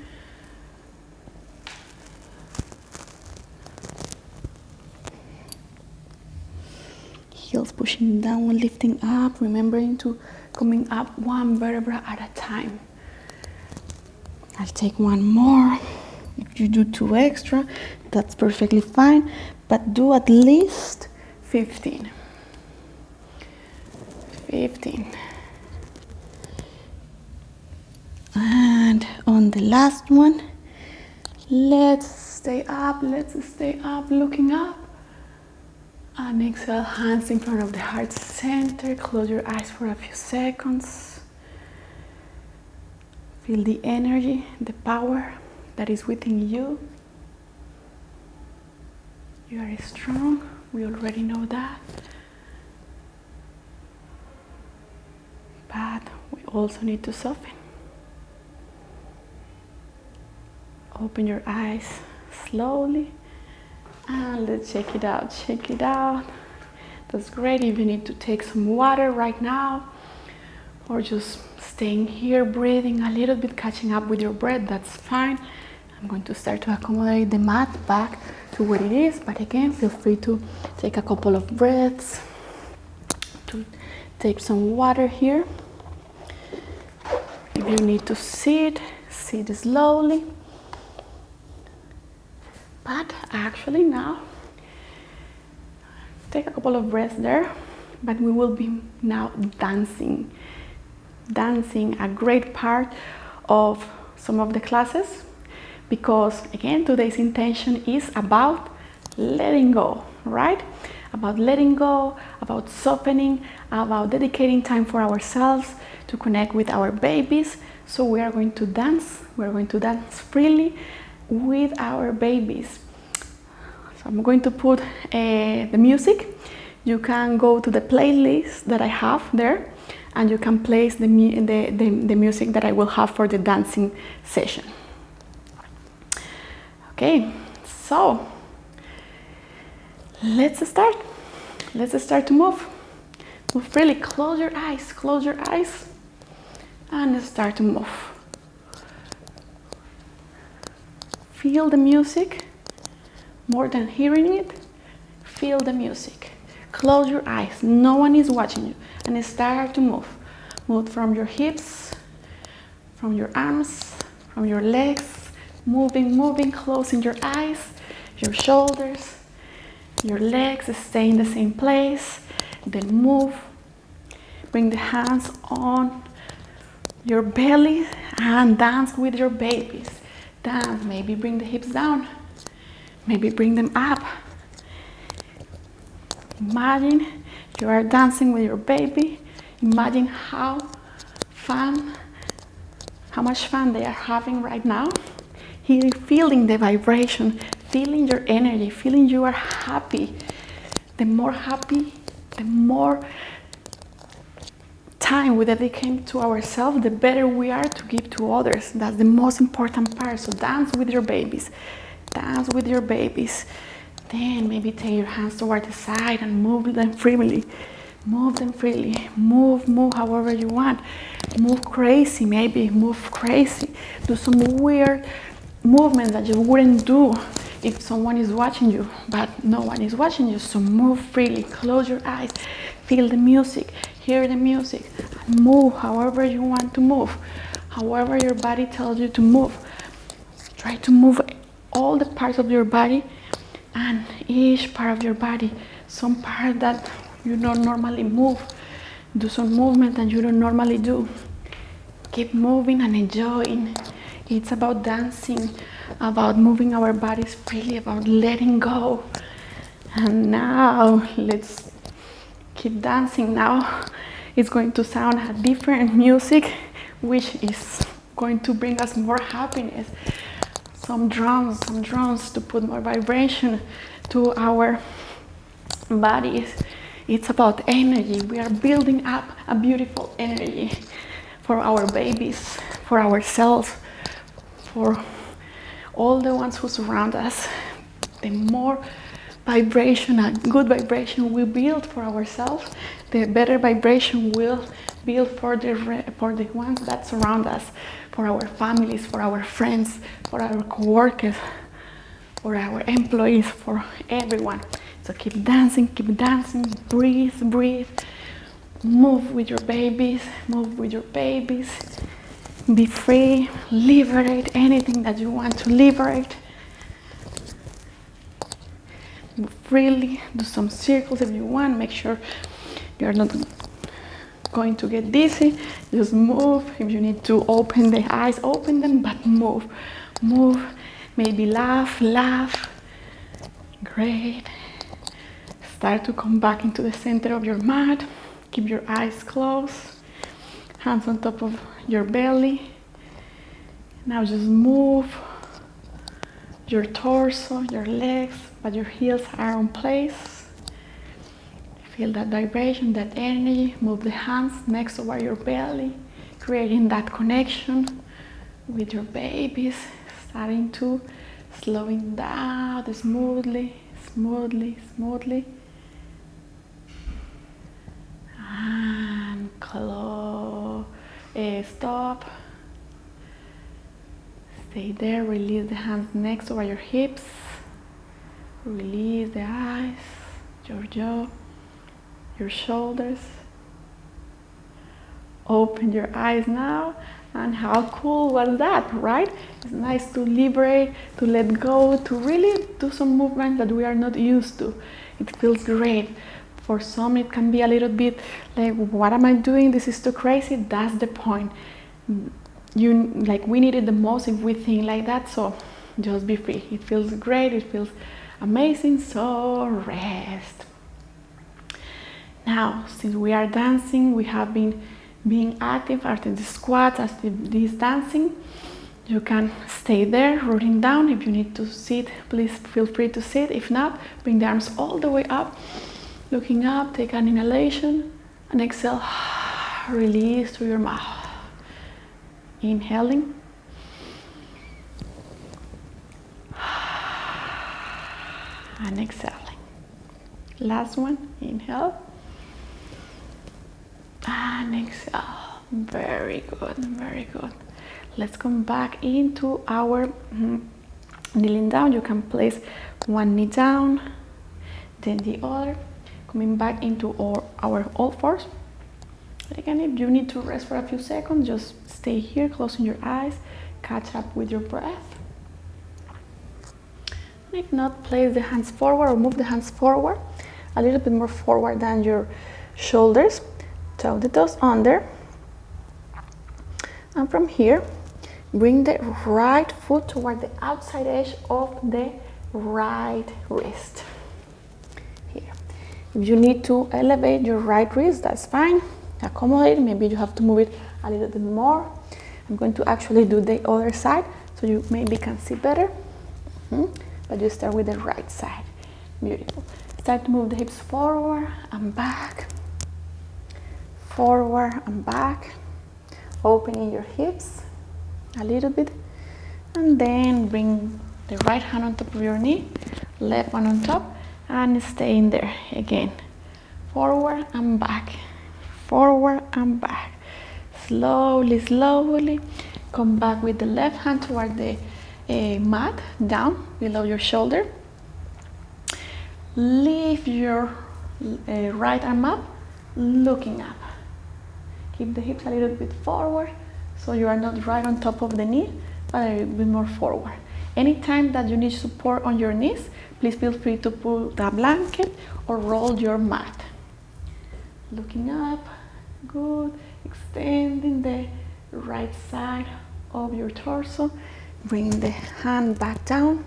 Speaker 1: Heels pushing down, lifting up, remembering to coming up one vertebra at a time. I'll take one more. If you do 2 extra, that's perfectly fine, but do at least 15. 15. And on the last one, let's stay up, looking up. And exhale, hands in front of the heart center. Close your eyes for a few seconds. Feel the energy, the power that is within you. You are strong. We already know that. But we also need to soften. Open your eyes slowly. And let's check it out, check it out. That's great. If you need to take some water right now, or just staying here, breathing a little bit, catching up with your breath, that's fine. I'm going to start to accommodate the mat back to what it is, but again, feel free to take a couple of breaths, to take some water here. If you need to sit, sit slowly. But actually now, take a couple of breaths there, but we will be now dancing. Dancing, a great part of some of the classes, because again, today's intention is about letting go, right? About letting go, about softening, about dedicating time for ourselves to connect with our babies. So we are going to dance, we're going to dance freely with our babies. So I'm going to put the music. You can go to the playlist that I have there, and you can place the music that I will have for the dancing session. Okay, so let's start. Let's start to move. Move freely. Close your eyes, and start to move. Feel the music more than hearing it. Feel the music. Close your eyes. No one is watching you. And start to move. Move from your hips, from your arms, from your legs. Moving, closing your eyes, your shoulders, your legs stay in the same place. Then move. Bring the hands on your belly and dance with your babies. Dance. Maybe bring the hips down. Maybe bring them up. Imagine you are dancing with your baby. Imagine how much fun they are having right now. Here, feeling the vibration, feeling your energy, feeling you are happy. The more happy, the more time we dedicate to ourselves, the better we are to give to others. That's the most important part. So dance with your babies. Dance with your babies. Then maybe take your hands toward the side and move them freely. Move them freely. Move however you want. Move crazy, maybe move crazy. Do some weird movement that you wouldn't do if someone is watching you, but no one is watching you. So move freely. Close your eyes. Feel the music. Hear the music. And move however you want to move. However your body tells you to move. Try to move all the parts of your body, and each part of your body, some part that you don't normally move, do some movement that you don't normally do. Keep moving and enjoying. It's about dancing, about moving our bodies freely, about letting go. And now let's keep dancing. Now it's going to sound a different music, which is going to bring us more happiness. Some drums to put more vibration to our bodies. It's about energy. We are building up a beautiful energy for our babies, for ourselves, for all the ones who surround us. The more vibration, a good vibration we build for ourselves, the better vibration we'll build for the ones that surround us, for our families, for our friends, for our co-workers, for our employees, for everyone. So keep dancing, breathe, breathe. Move with your babies, move with your babies. Be free, liberate anything that you want to liberate. Move freely, do some circles if you want. Make sure you're not going to get dizzy. Just move. If you need to open the eyes, open them, but move. Move. Maybe laugh. Great. Start to come back into the center of your mat. Keep your eyes closed. Hands on top of your belly. Now just move your torso, your legs, but your heels are on place. Feel that vibration, that energy. Move the hands next over your belly, creating that connection with your babies. Starting to slowing down smoothly. And stop. Stay there. Release the hands next over your hips. Release the eyes, your jaw, your shoulders. Open your eyes now. And how cool was that, right? It's nice to liberate, to let go, to really do some movement that we are not used to. It feels great. For some, it can be a little bit like, what am I doing? This is too crazy. That's the point. We need it the most if we think like that. So just be free. It feels great. It feels amazing. So rest. Now, since we are dancing, we have been being active after the squats, after this dancing. You can stay there, rooting down. If you need to sit, please feel free to sit. If not, bring the arms all the way up. Looking up, take an inhalation and exhale. Release through your mouth. Inhaling. And exhaling. Last one, inhale. And exhale. Very good, very good. Let's come back into our kneeling down. You can place one knee down, then the other. Coming back into our all fours. Again, if you need to rest for a few seconds, just stay here, closing your eyes, catch up with your breath. And if not, place the hands forward or move the hands forward, a little bit more forward than your shoulders. Tuck the toes under. And from here, bring the right foot toward the outside edge of the right wrist. Here. If you need to elevate your right wrist, that's fine. Accommodate, maybe you have to move it a little bit more. I'm going to actually do the other side so you maybe can see better. But you start with the right side. Beautiful. Start to move the hips forward and back. Forward and back. Opening your hips a little bit. And then bring the right hand on top of your knee, left one on top, and stay in there again. Forward and back. Forward and back. Slowly, slowly. Come back with the left hand toward the mat, down below your shoulder. Lift your right arm up, looking up. Keep the hips a little bit forward so you are not right on top of the knee, but a little bit more forward. Anytime that you need support on your knees, please feel free to pull the blanket or roll your mat. Looking up, good. Extending the right side of your torso. Bring the hand back down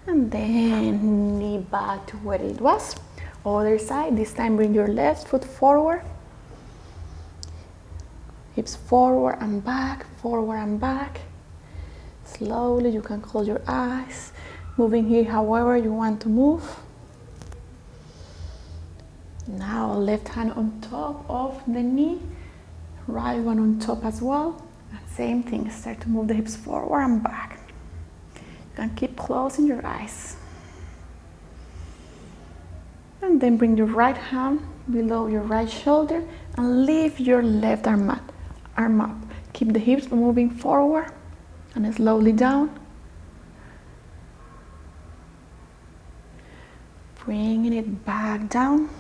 Speaker 1: and then knee back to where it was. Other side, this time bring your left foot forward. Hips forward and back, forward and back. Slowly, you can close your eyes. Moving here however you want to move. Now left hand on top of the knee, right one on top as well. And same thing, start to move the hips forward and back. You can keep closing your eyes. And then bring your right hand below your right shoulder and lift your left arm up. Keep the hips moving forward and slowly down. Bringing it back down.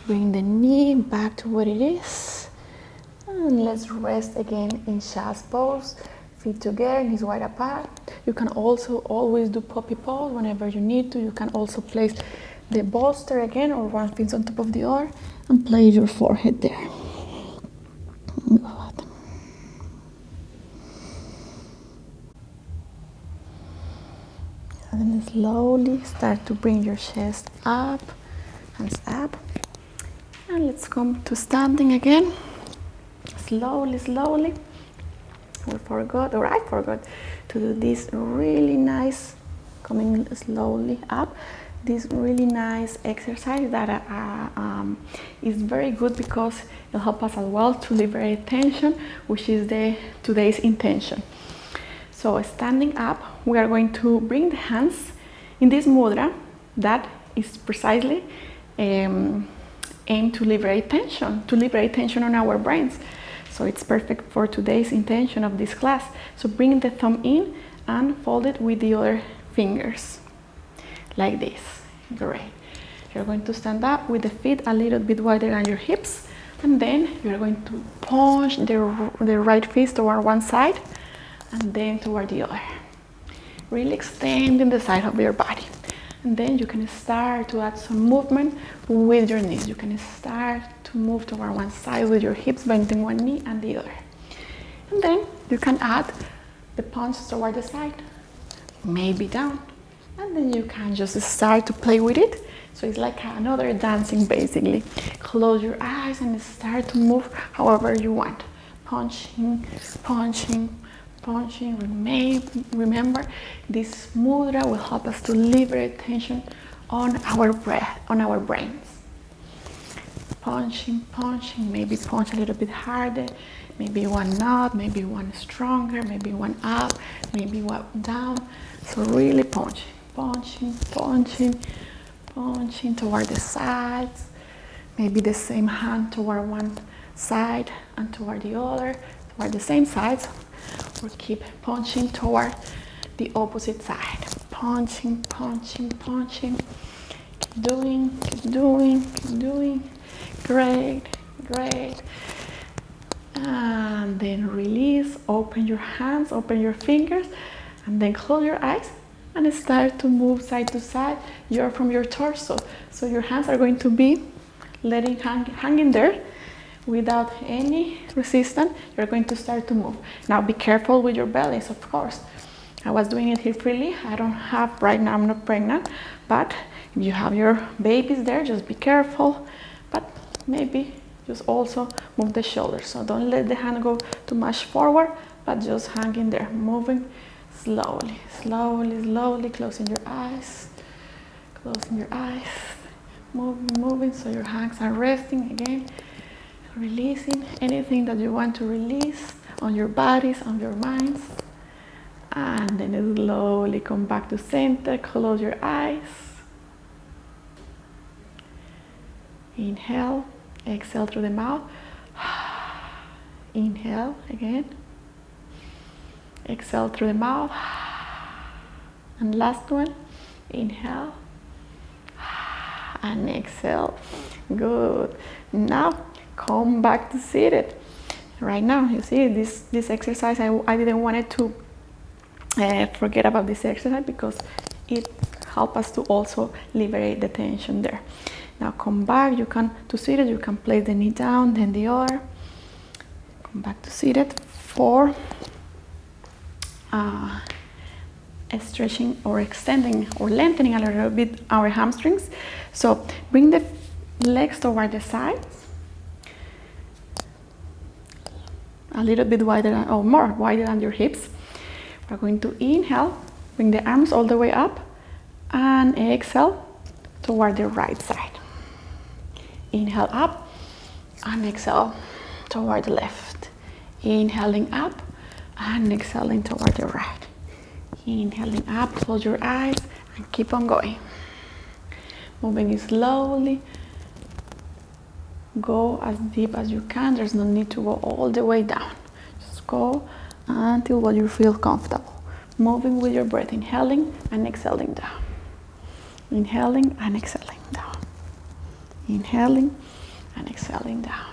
Speaker 1: Bring the knee back to what it is. And let's rest again in child's pose. Feet together, knees wide apart. You can also always do puppy pose whenever you need to. You can also place the bolster again or one foot on top of the other and place your forehead there. Good. And then slowly start to bring your chest up, hands up. And let's come to standing again. Slowly, slowly. I forgot to do this really nice, coming slowly up. This really nice exercise that is very good because it'll help us as well to liberate tension, which is today's intention. So standing up, we are going to bring the hands in this mudra that is precisely aimed to liberate tension on our brains. So it's perfect for today's intention of this class. So bring the thumb in and fold it with the other fingers, like this. Great. You're going to stand up with the feet a little bit wider than your hips, and then you're going to punch the right fist toward one side and then toward the other. Really extending the side of your body. And then you can start to add some movement with your knees. You can start to move toward one side with your hips, bending one knee and the other. And then you can add the punch toward the side, maybe down. And then you can just start to play with it. So it's like another dancing basically. Close your eyes and start to move however you want. Punching, punching, punching. Remember, this mudra will help us to liberate tension on our breath, on our brains. Punching, punching, maybe punch a little bit harder, maybe one not, maybe one stronger, maybe one up, maybe one down. So really punching, punching, punching, punching toward the sides, maybe the same hand toward one side and toward the other, toward the same sides, or keep punching toward the opposite side. Punching, punching, punching. Keep doing, keep doing, keep doing. Great, great. And then release, open your hands, open your fingers, and then close your eyes and start to move side to side. You're from your torso, so your hands are going to be hanging there without any resistance. You're going to start to move. Now be careful with your bellies, of course. I was doing it here freely. I don't have right now, I'm not pregnant, but if you have your babies there, just be careful. But maybe just also move the shoulders. So don't let the hand go too much forward, but just hang in there, moving slowly, slowly, slowly, closing your eyes, moving so your hands are resting again, releasing anything that you want to release on your bodies, on your minds, and then slowly come back to center, close your eyes. Inhale, exhale through the mouth. Inhale again. Exhale through the mouth. And last one. Inhale. And exhale. Good. Now, come back to seated. Right now, you see, this exercise, I didn't want to forget about this exercise because it helps us to also liberate the tension there. Now come back, to seated, you can place the knee down, then the other. Come back to seated for stretching or extending or lengthening a little bit our hamstrings. So bring the legs toward the sides, a little bit wider or more wider than your hips. We're going to inhale, bring the arms all the way up, and exhale toward the right side. Inhale up and exhale toward the left. Inhaling up and exhaling toward the right. Inhaling up, close your eyes and keep on going. Moving slowly go as deep as you can. There's no need to go all the way down. Just go until what you feel comfortable. Moving with your breath, inhaling and exhaling down. Inhaling and exhaling down. Inhaling and exhaling down.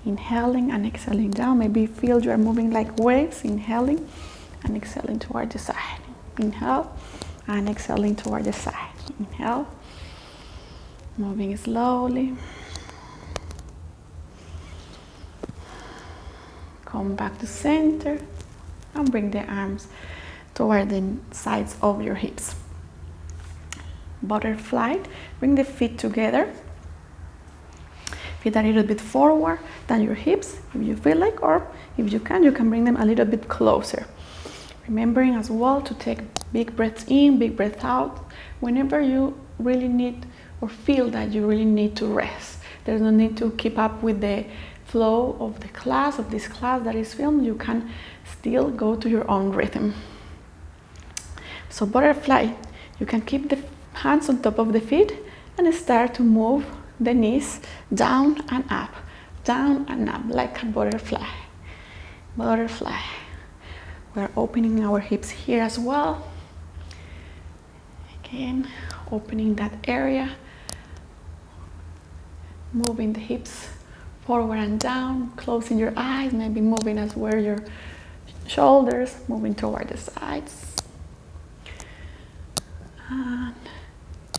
Speaker 1: Inhaling and exhaling down. Maybe feel you are moving like waves. Inhaling and exhaling toward the side. Inhale and exhaling toward the side. Inhale. Moving slowly. Come back to center and bring the arms toward the sides of your hips. Butterfly. Bring the feet together. Feet a little bit forward than your hips if you feel like, or if you can bring them a little bit closer. Remembering as well to take big breaths in, big breath out whenever you really need or feel that you really need to rest. There's no need to keep up with the flow of the class, of this class that is filmed. You can still go to your own rhythm. So butterfly, you can keep the hands on top of the feet and start to move the knees down and up, like a butterfly. Butterfly. We're opening our hips here as well. Again, opening that area. Moving the hips forward and down, closing your eyes, maybe moving as well your shoulders, moving toward the sides. And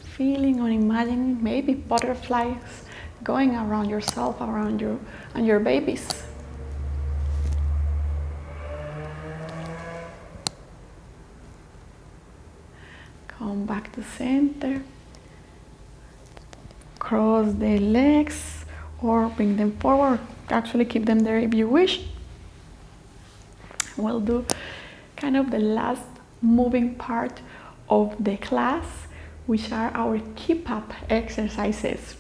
Speaker 1: feeling or imagining maybe butterflies going around yourself, around you and your babies. Come back to center. Cross the legs or bring them forward. Actually keep them there if you wish. We'll do kind of the last moving part of the class, which are our keep-up exercises.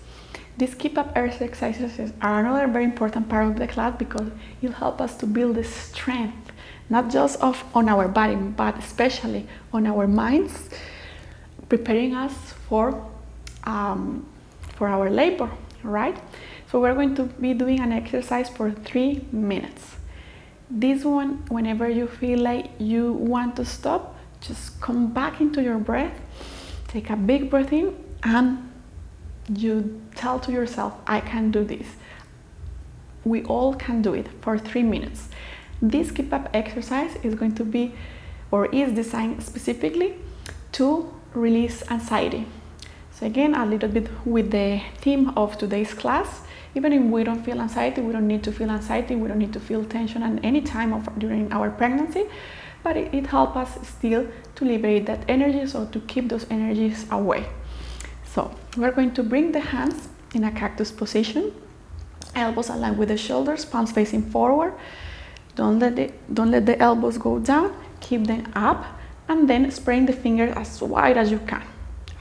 Speaker 1: These keep-up exercises are another very important part of the class because it'll help us to build the strength, not just on our body, but especially on our minds, preparing us for our labor, right? So we're going to be doing an exercise for 3 minutes. This one, whenever you feel like you want to stop, just come back into your breath, take a big breath in, and you tell to yourself, I can do this. We all can do it for 3 minutes. This keep-up exercise is going to be, or is designed specifically to release anxiety. So again, a little bit with the theme of today's class. Even if we don't feel anxiety, we don't need to feel anxiety, we don't need to feel tension at any time during our pregnancy, but it helps us still to liberate that energy, so to keep those energies away. So we're going to bring the hands in a cactus position, elbows aligned with the shoulders, palms facing forward. Don't let the elbows go down, keep them up, and then spreading the fingers as wide as you can.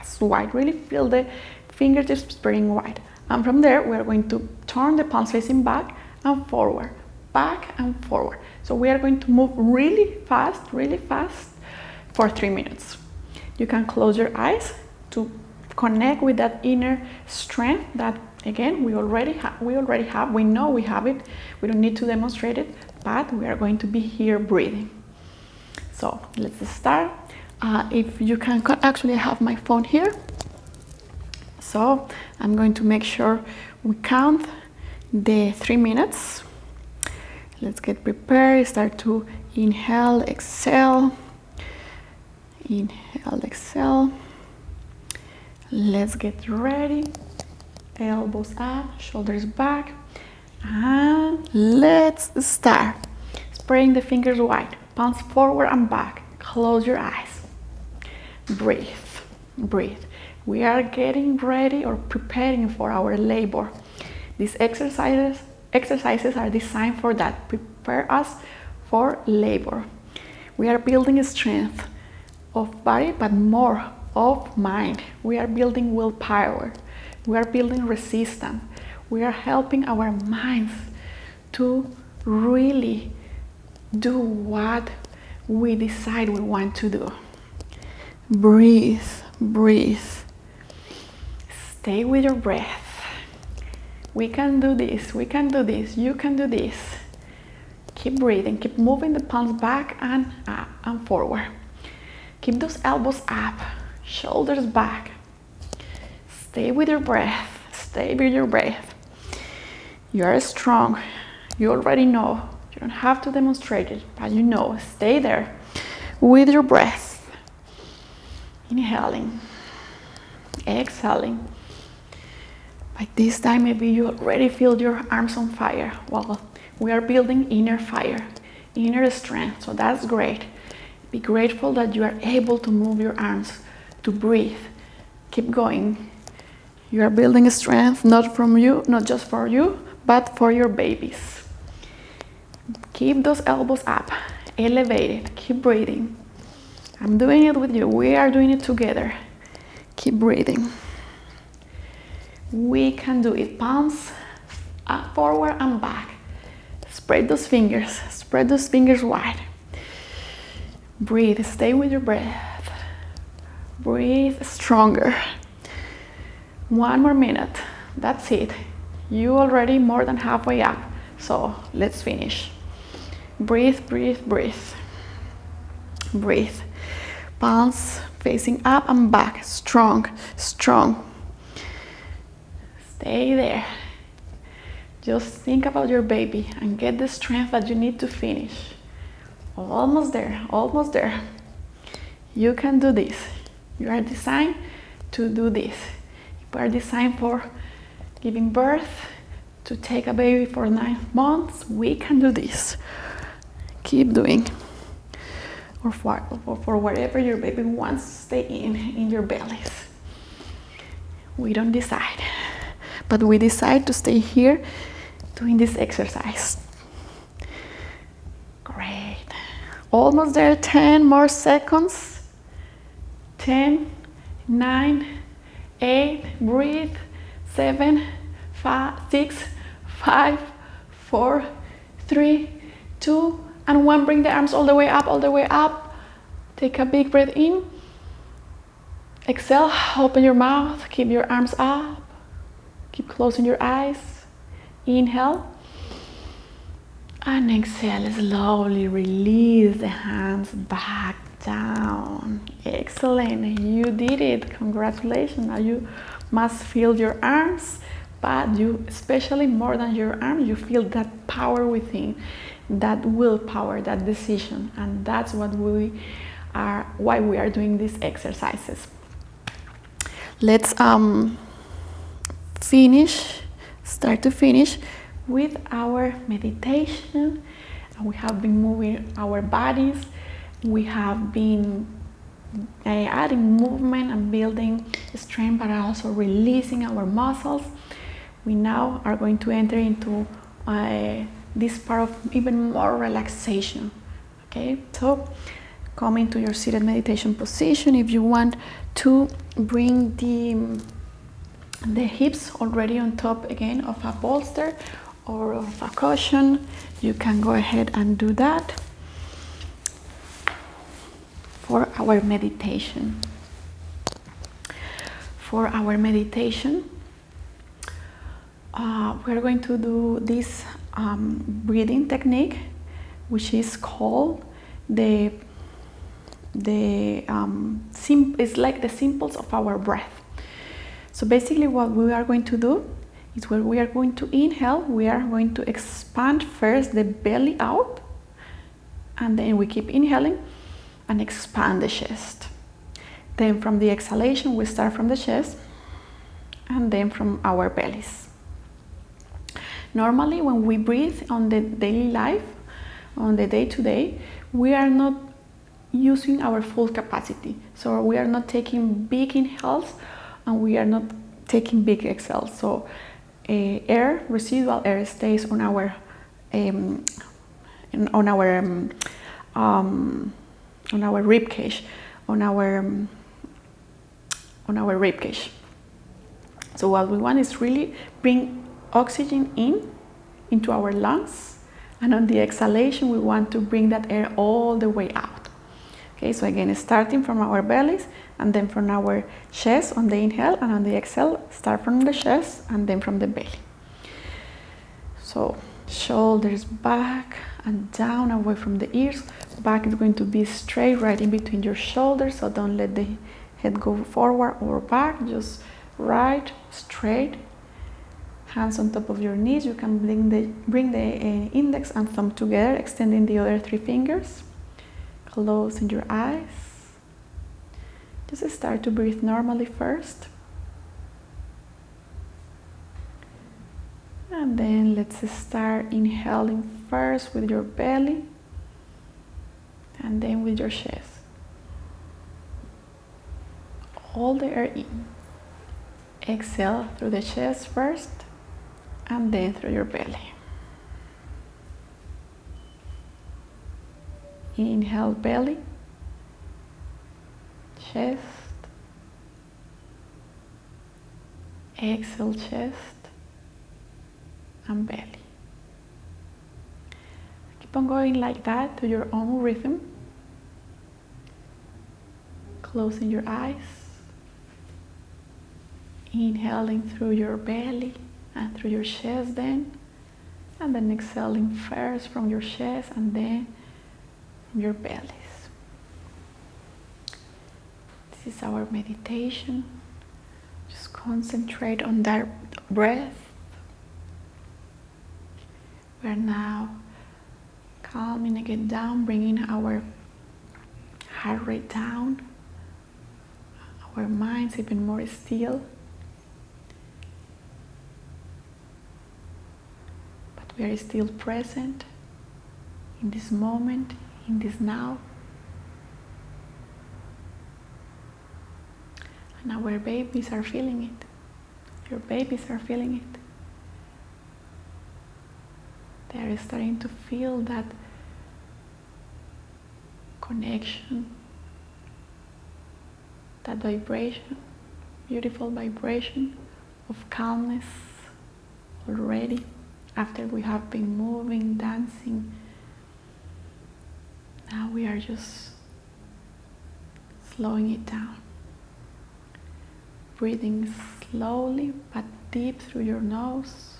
Speaker 1: As wide, really feel the fingertips spreading wide. And from there, we're going to turn the palms facing back and forward, back and forward. So we are going to move really fast for 3 minutes. You can close your eyes to connect with that inner strength that, again, we already have. We know we have it. We don't need to demonstrate it, but we are going to be here breathing. So let's start. If you can, actually I have my phone here. So I'm going to make sure we count the 3 minutes. Let's get prepared. Start to inhale, exhale. Inhale, exhale. Let's get ready. Elbows up, shoulders back. And let's start. Spreading the fingers wide, palms forward and back. Close your eyes. Breathe, breathe. We are getting ready or preparing for our labor. These exercises are designed for that, prepare us for labor. We are building strength of body, but more of mind. We are building willpower. We are building resistance. We are helping our minds to really do what we decide we want to do. Breathe, breathe. Stay with your breath. We can do this, we can do this, you can do this. Keep breathing, keep moving the palms back and up and forward. Keep those elbows up, shoulders back. Stay with your breath, stay with your breath. You are strong, you already know. You don't have to demonstrate it, but you know, stay there with your breath. Inhaling, exhaling. By this time, maybe you already feel your arms on fire. Well, we are building inner fire, inner strength, so that's great. Be grateful that you are able to move your arms, to breathe. Keep going. You are building strength, not from you, not just for you, but for your babies. Keep those elbows up, elevated, keep breathing. I'm doing it with you, we are doing it together. Keep breathing. We can do it, palms up, forward and back. Spread those fingers wide. Breathe, stay with your breath. Breathe stronger. 1 more minute, that's it. You already more than halfway up, so let's finish. Breathe, breathe, breathe. Breathe. Palms facing up and back, strong, strong. Stay there. Just think about your baby and get the strength that you need to finish. Almost there, almost there. You can do this. You are designed to do this. You are designed for giving birth, to take a baby for 9 months. We can do this. Keep doing. Or for wherever your baby wants to stay in your bellies. We don't decide, but we decide to stay here doing this exercise. Great. Almost there, 10 more seconds. 10, 9, 8, breathe, 7, 6, 5, 4, 3, 2, and 1. Bring the arms all the way up, all the way up. Take a big breath in. Exhale, open your mouth, keep your arms up. Keep closing your eyes. Inhale. And exhale, slowly release the hands back down. Excellent, you did it. Congratulations. Now you must feel your arms, but you, especially more than your arms, you feel that power within, that willpower, that decision, and that's what why we are doing these exercises. Let's start to finish with our meditation. We have been moving our bodies. We have been adding movement and building strength, but also releasing our muscles. We now are going to enter into this part of even more relaxation. Okay, so come into your seated meditation position. If you want to bring the hips already on top again of a bolster or of a cushion, you can go ahead and do that for our meditation. For our meditation, we're going to do this breathing technique, which is called it's like the simples of our breath. So basically what we are going to do is when we are going to inhale, we are going to expand first the belly out, and then we keep inhaling and expand the chest. Then from the exhalation, we start from the chest and then from our bellies. Normally when we breathe on the daily life, on the day-to-day, we are not using our full capacity. So we are not taking big inhales and we are not taking big exhales. So residual air stays on our rib cage, on our rib cage. So what we want is really bring oxygen into our lungs, and on the exhalation we want to bring that air all the way out. Okay, so again, starting from our bellies and then from our chest on the inhale, and on the exhale, start from the chest and then from the belly. So shoulders back and down, away from the ears. Back is going to be straight right in between your shoulders, so don't let the head go forward or back, just right, straight. Hands on top of your knees. You can bring the index and thumb together, extending the other 3 fingers. Closing your eyes. Just start to breathe normally first. And then let's start inhaling first with your belly and then with your chest. Hold the air in. Exhale through the chest first and then through your belly. Inhale belly, chest. Exhale chest and belly. Keep on going like that to your own rhythm. Closing your eyes. Inhaling through your belly and through your chest then. And then exhaling first from your chest and then from your bellies. This is our meditation. Just concentrate on that breath. We're now calming again down, bringing our heart rate down, our minds even more still. But we are still present in this moment, in this now. And our babies are feeling it. Your babies are feeling it. They are starting to feel that connection, that vibration, beautiful vibration of calmness already after we have been moving, dancing. Now we are just slowing it down. Breathing slowly but deep through your nose.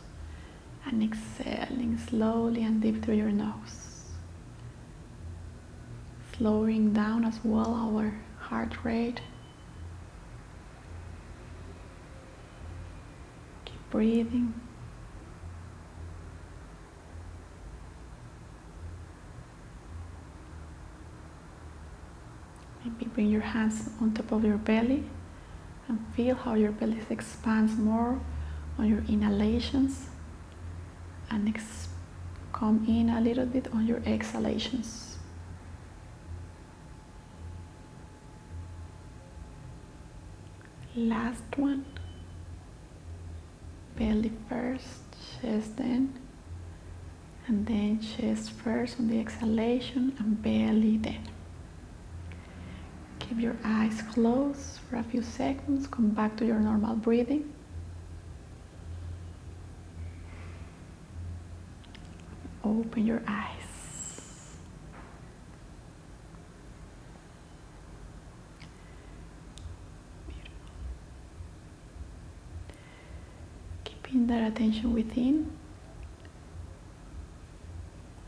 Speaker 1: And exhaling slowly and deep through your nose. Slowing down as well our heart rate. Keep breathing. Maybe bring your hands on top of your belly and feel how your belly expands more on your inhalations. And come in a little bit on your exhalations. Last one. Belly first, chest then. And then chest first on the exhalation and belly then. Keep your eyes closed for a few seconds. Come back to your normal breathing. Open your eyes. Beautiful. Keeping that attention within.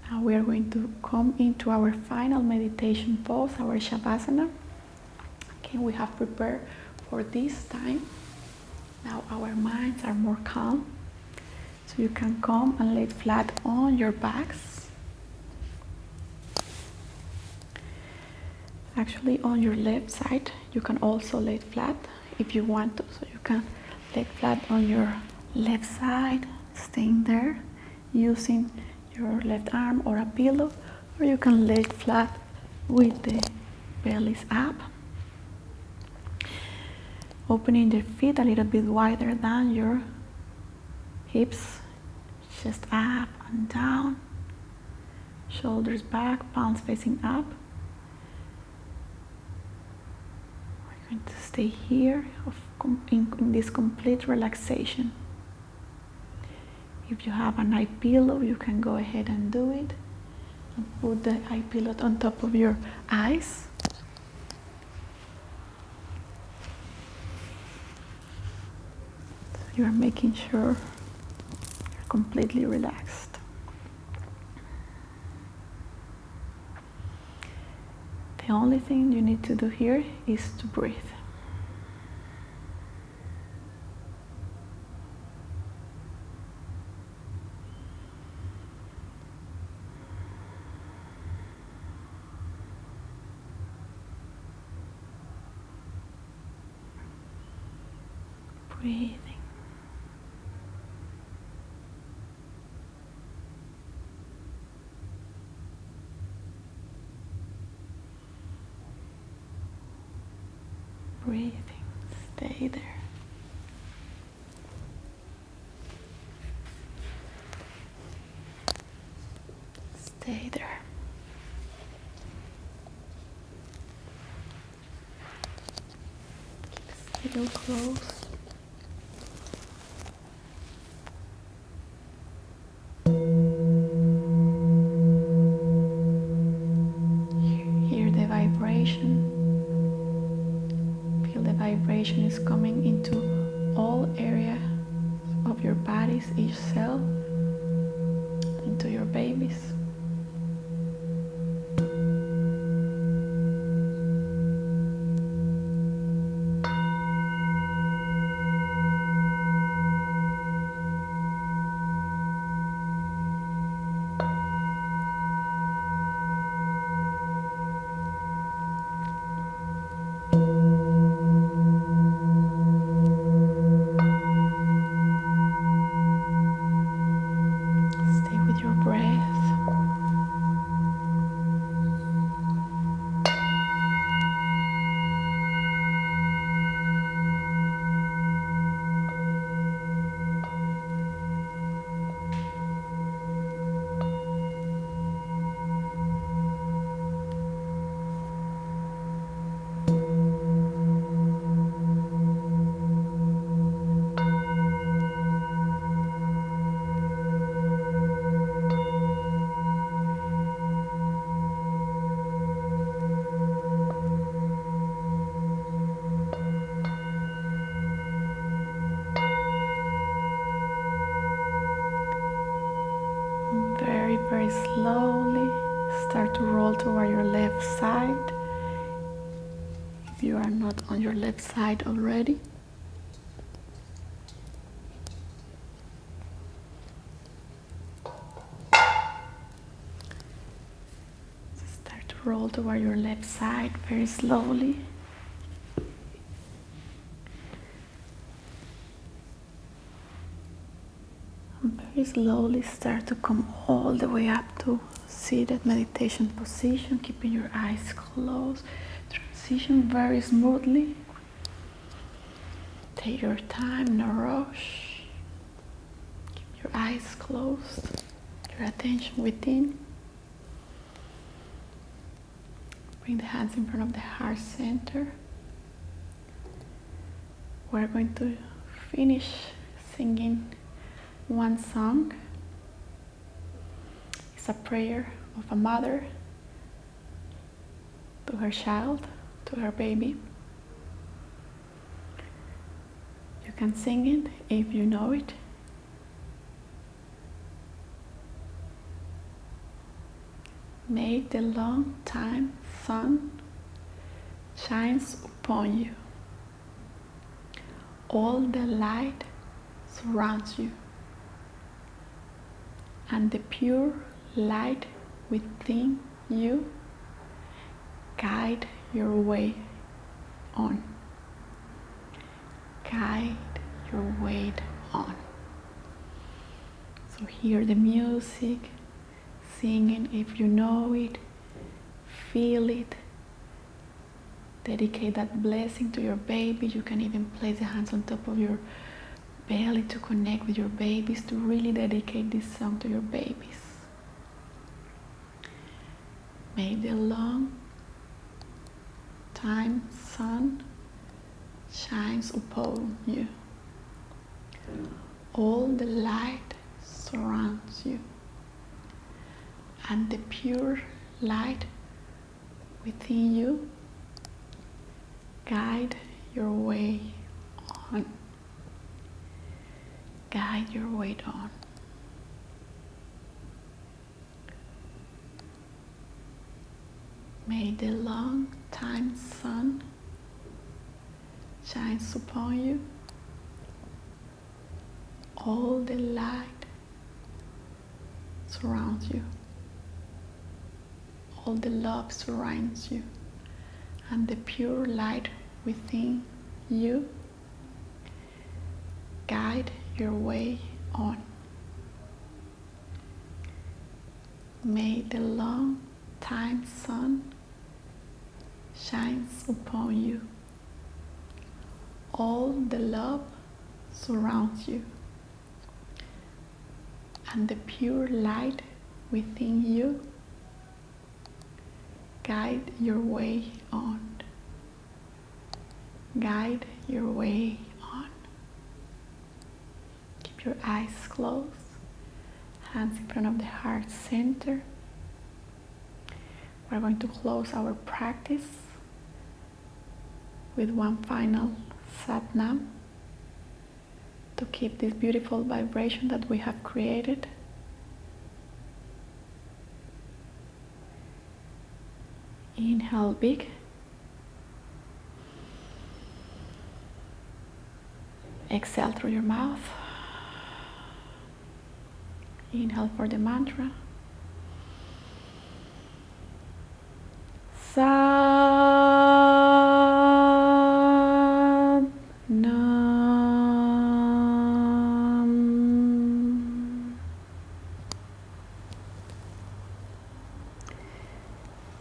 Speaker 1: Now we are going to come into our final meditation pose, our Shavasana. Okay, we have prepared for this time. Now our minds are more calm. So you can come and lay flat on your backs. Actually, on your left side, you can also lay flat if you want to. So you can lay flat on your left side, staying there, using your left arm or a pillow, or you can lay flat with the bellies up. Opening the feet a little bit wider than your hips, chest up and down, shoulders back, palms facing up. We're going to stay here in this complete relaxation. If you have an eye pillow, you can go ahead and do it. And put the eye pillow on top of your eyes. You are making sure you're completely relaxed. The only thing you need to do here is to breathe. Breathing. Breathing. Stay there. Stay there. Keep still close. Hear the vibration. Feel the vibration is coming into all areas of your bodies, each cell, into your babies. Stay with your breath. Very, very slowly start to roll toward your left side. If you are not on your left side already. Start to roll toward your left side very slowly. Very slowly start to come all the way up to seated meditation position, keeping your eyes closed. Transition very smoothly. Take your time, no rush. Keep your eyes closed, your attention within. Bring the hands in front of the heart center. We're going to finish singing one song. It's a prayer of a mother to her child, to her baby. You can sing it if you know it. May the long time sun shines upon you. All the light surrounds you. And the pure light within you guide your way on. Guide your way on. So hear the music, singing if you know it, feel it. Dedicate that blessing to your baby. You can even place the hands on top of your belly to connect with your babies, to really dedicate this song to your babies. May the long time sun shines upon you. All the light surrounds you, and the pure light within you guide your way on. Guide your way on. May the long time sun shines upon you. All the light surrounds you. All the love surrounds you. And the pure light within you guide your way on. May the long time sun shines upon you. All the love surrounds you. And the pure light within you guide your way on. Guide your way on. Keep your eyes closed, hands in front of the heart center. We're going to close our practice with one final Sat Nam to keep this beautiful vibration that we have created. Inhale big. Exhale through your mouth. Inhale for the mantra. Sat Nam.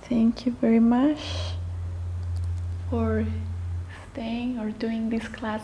Speaker 1: Thank you very much for staying or doing this class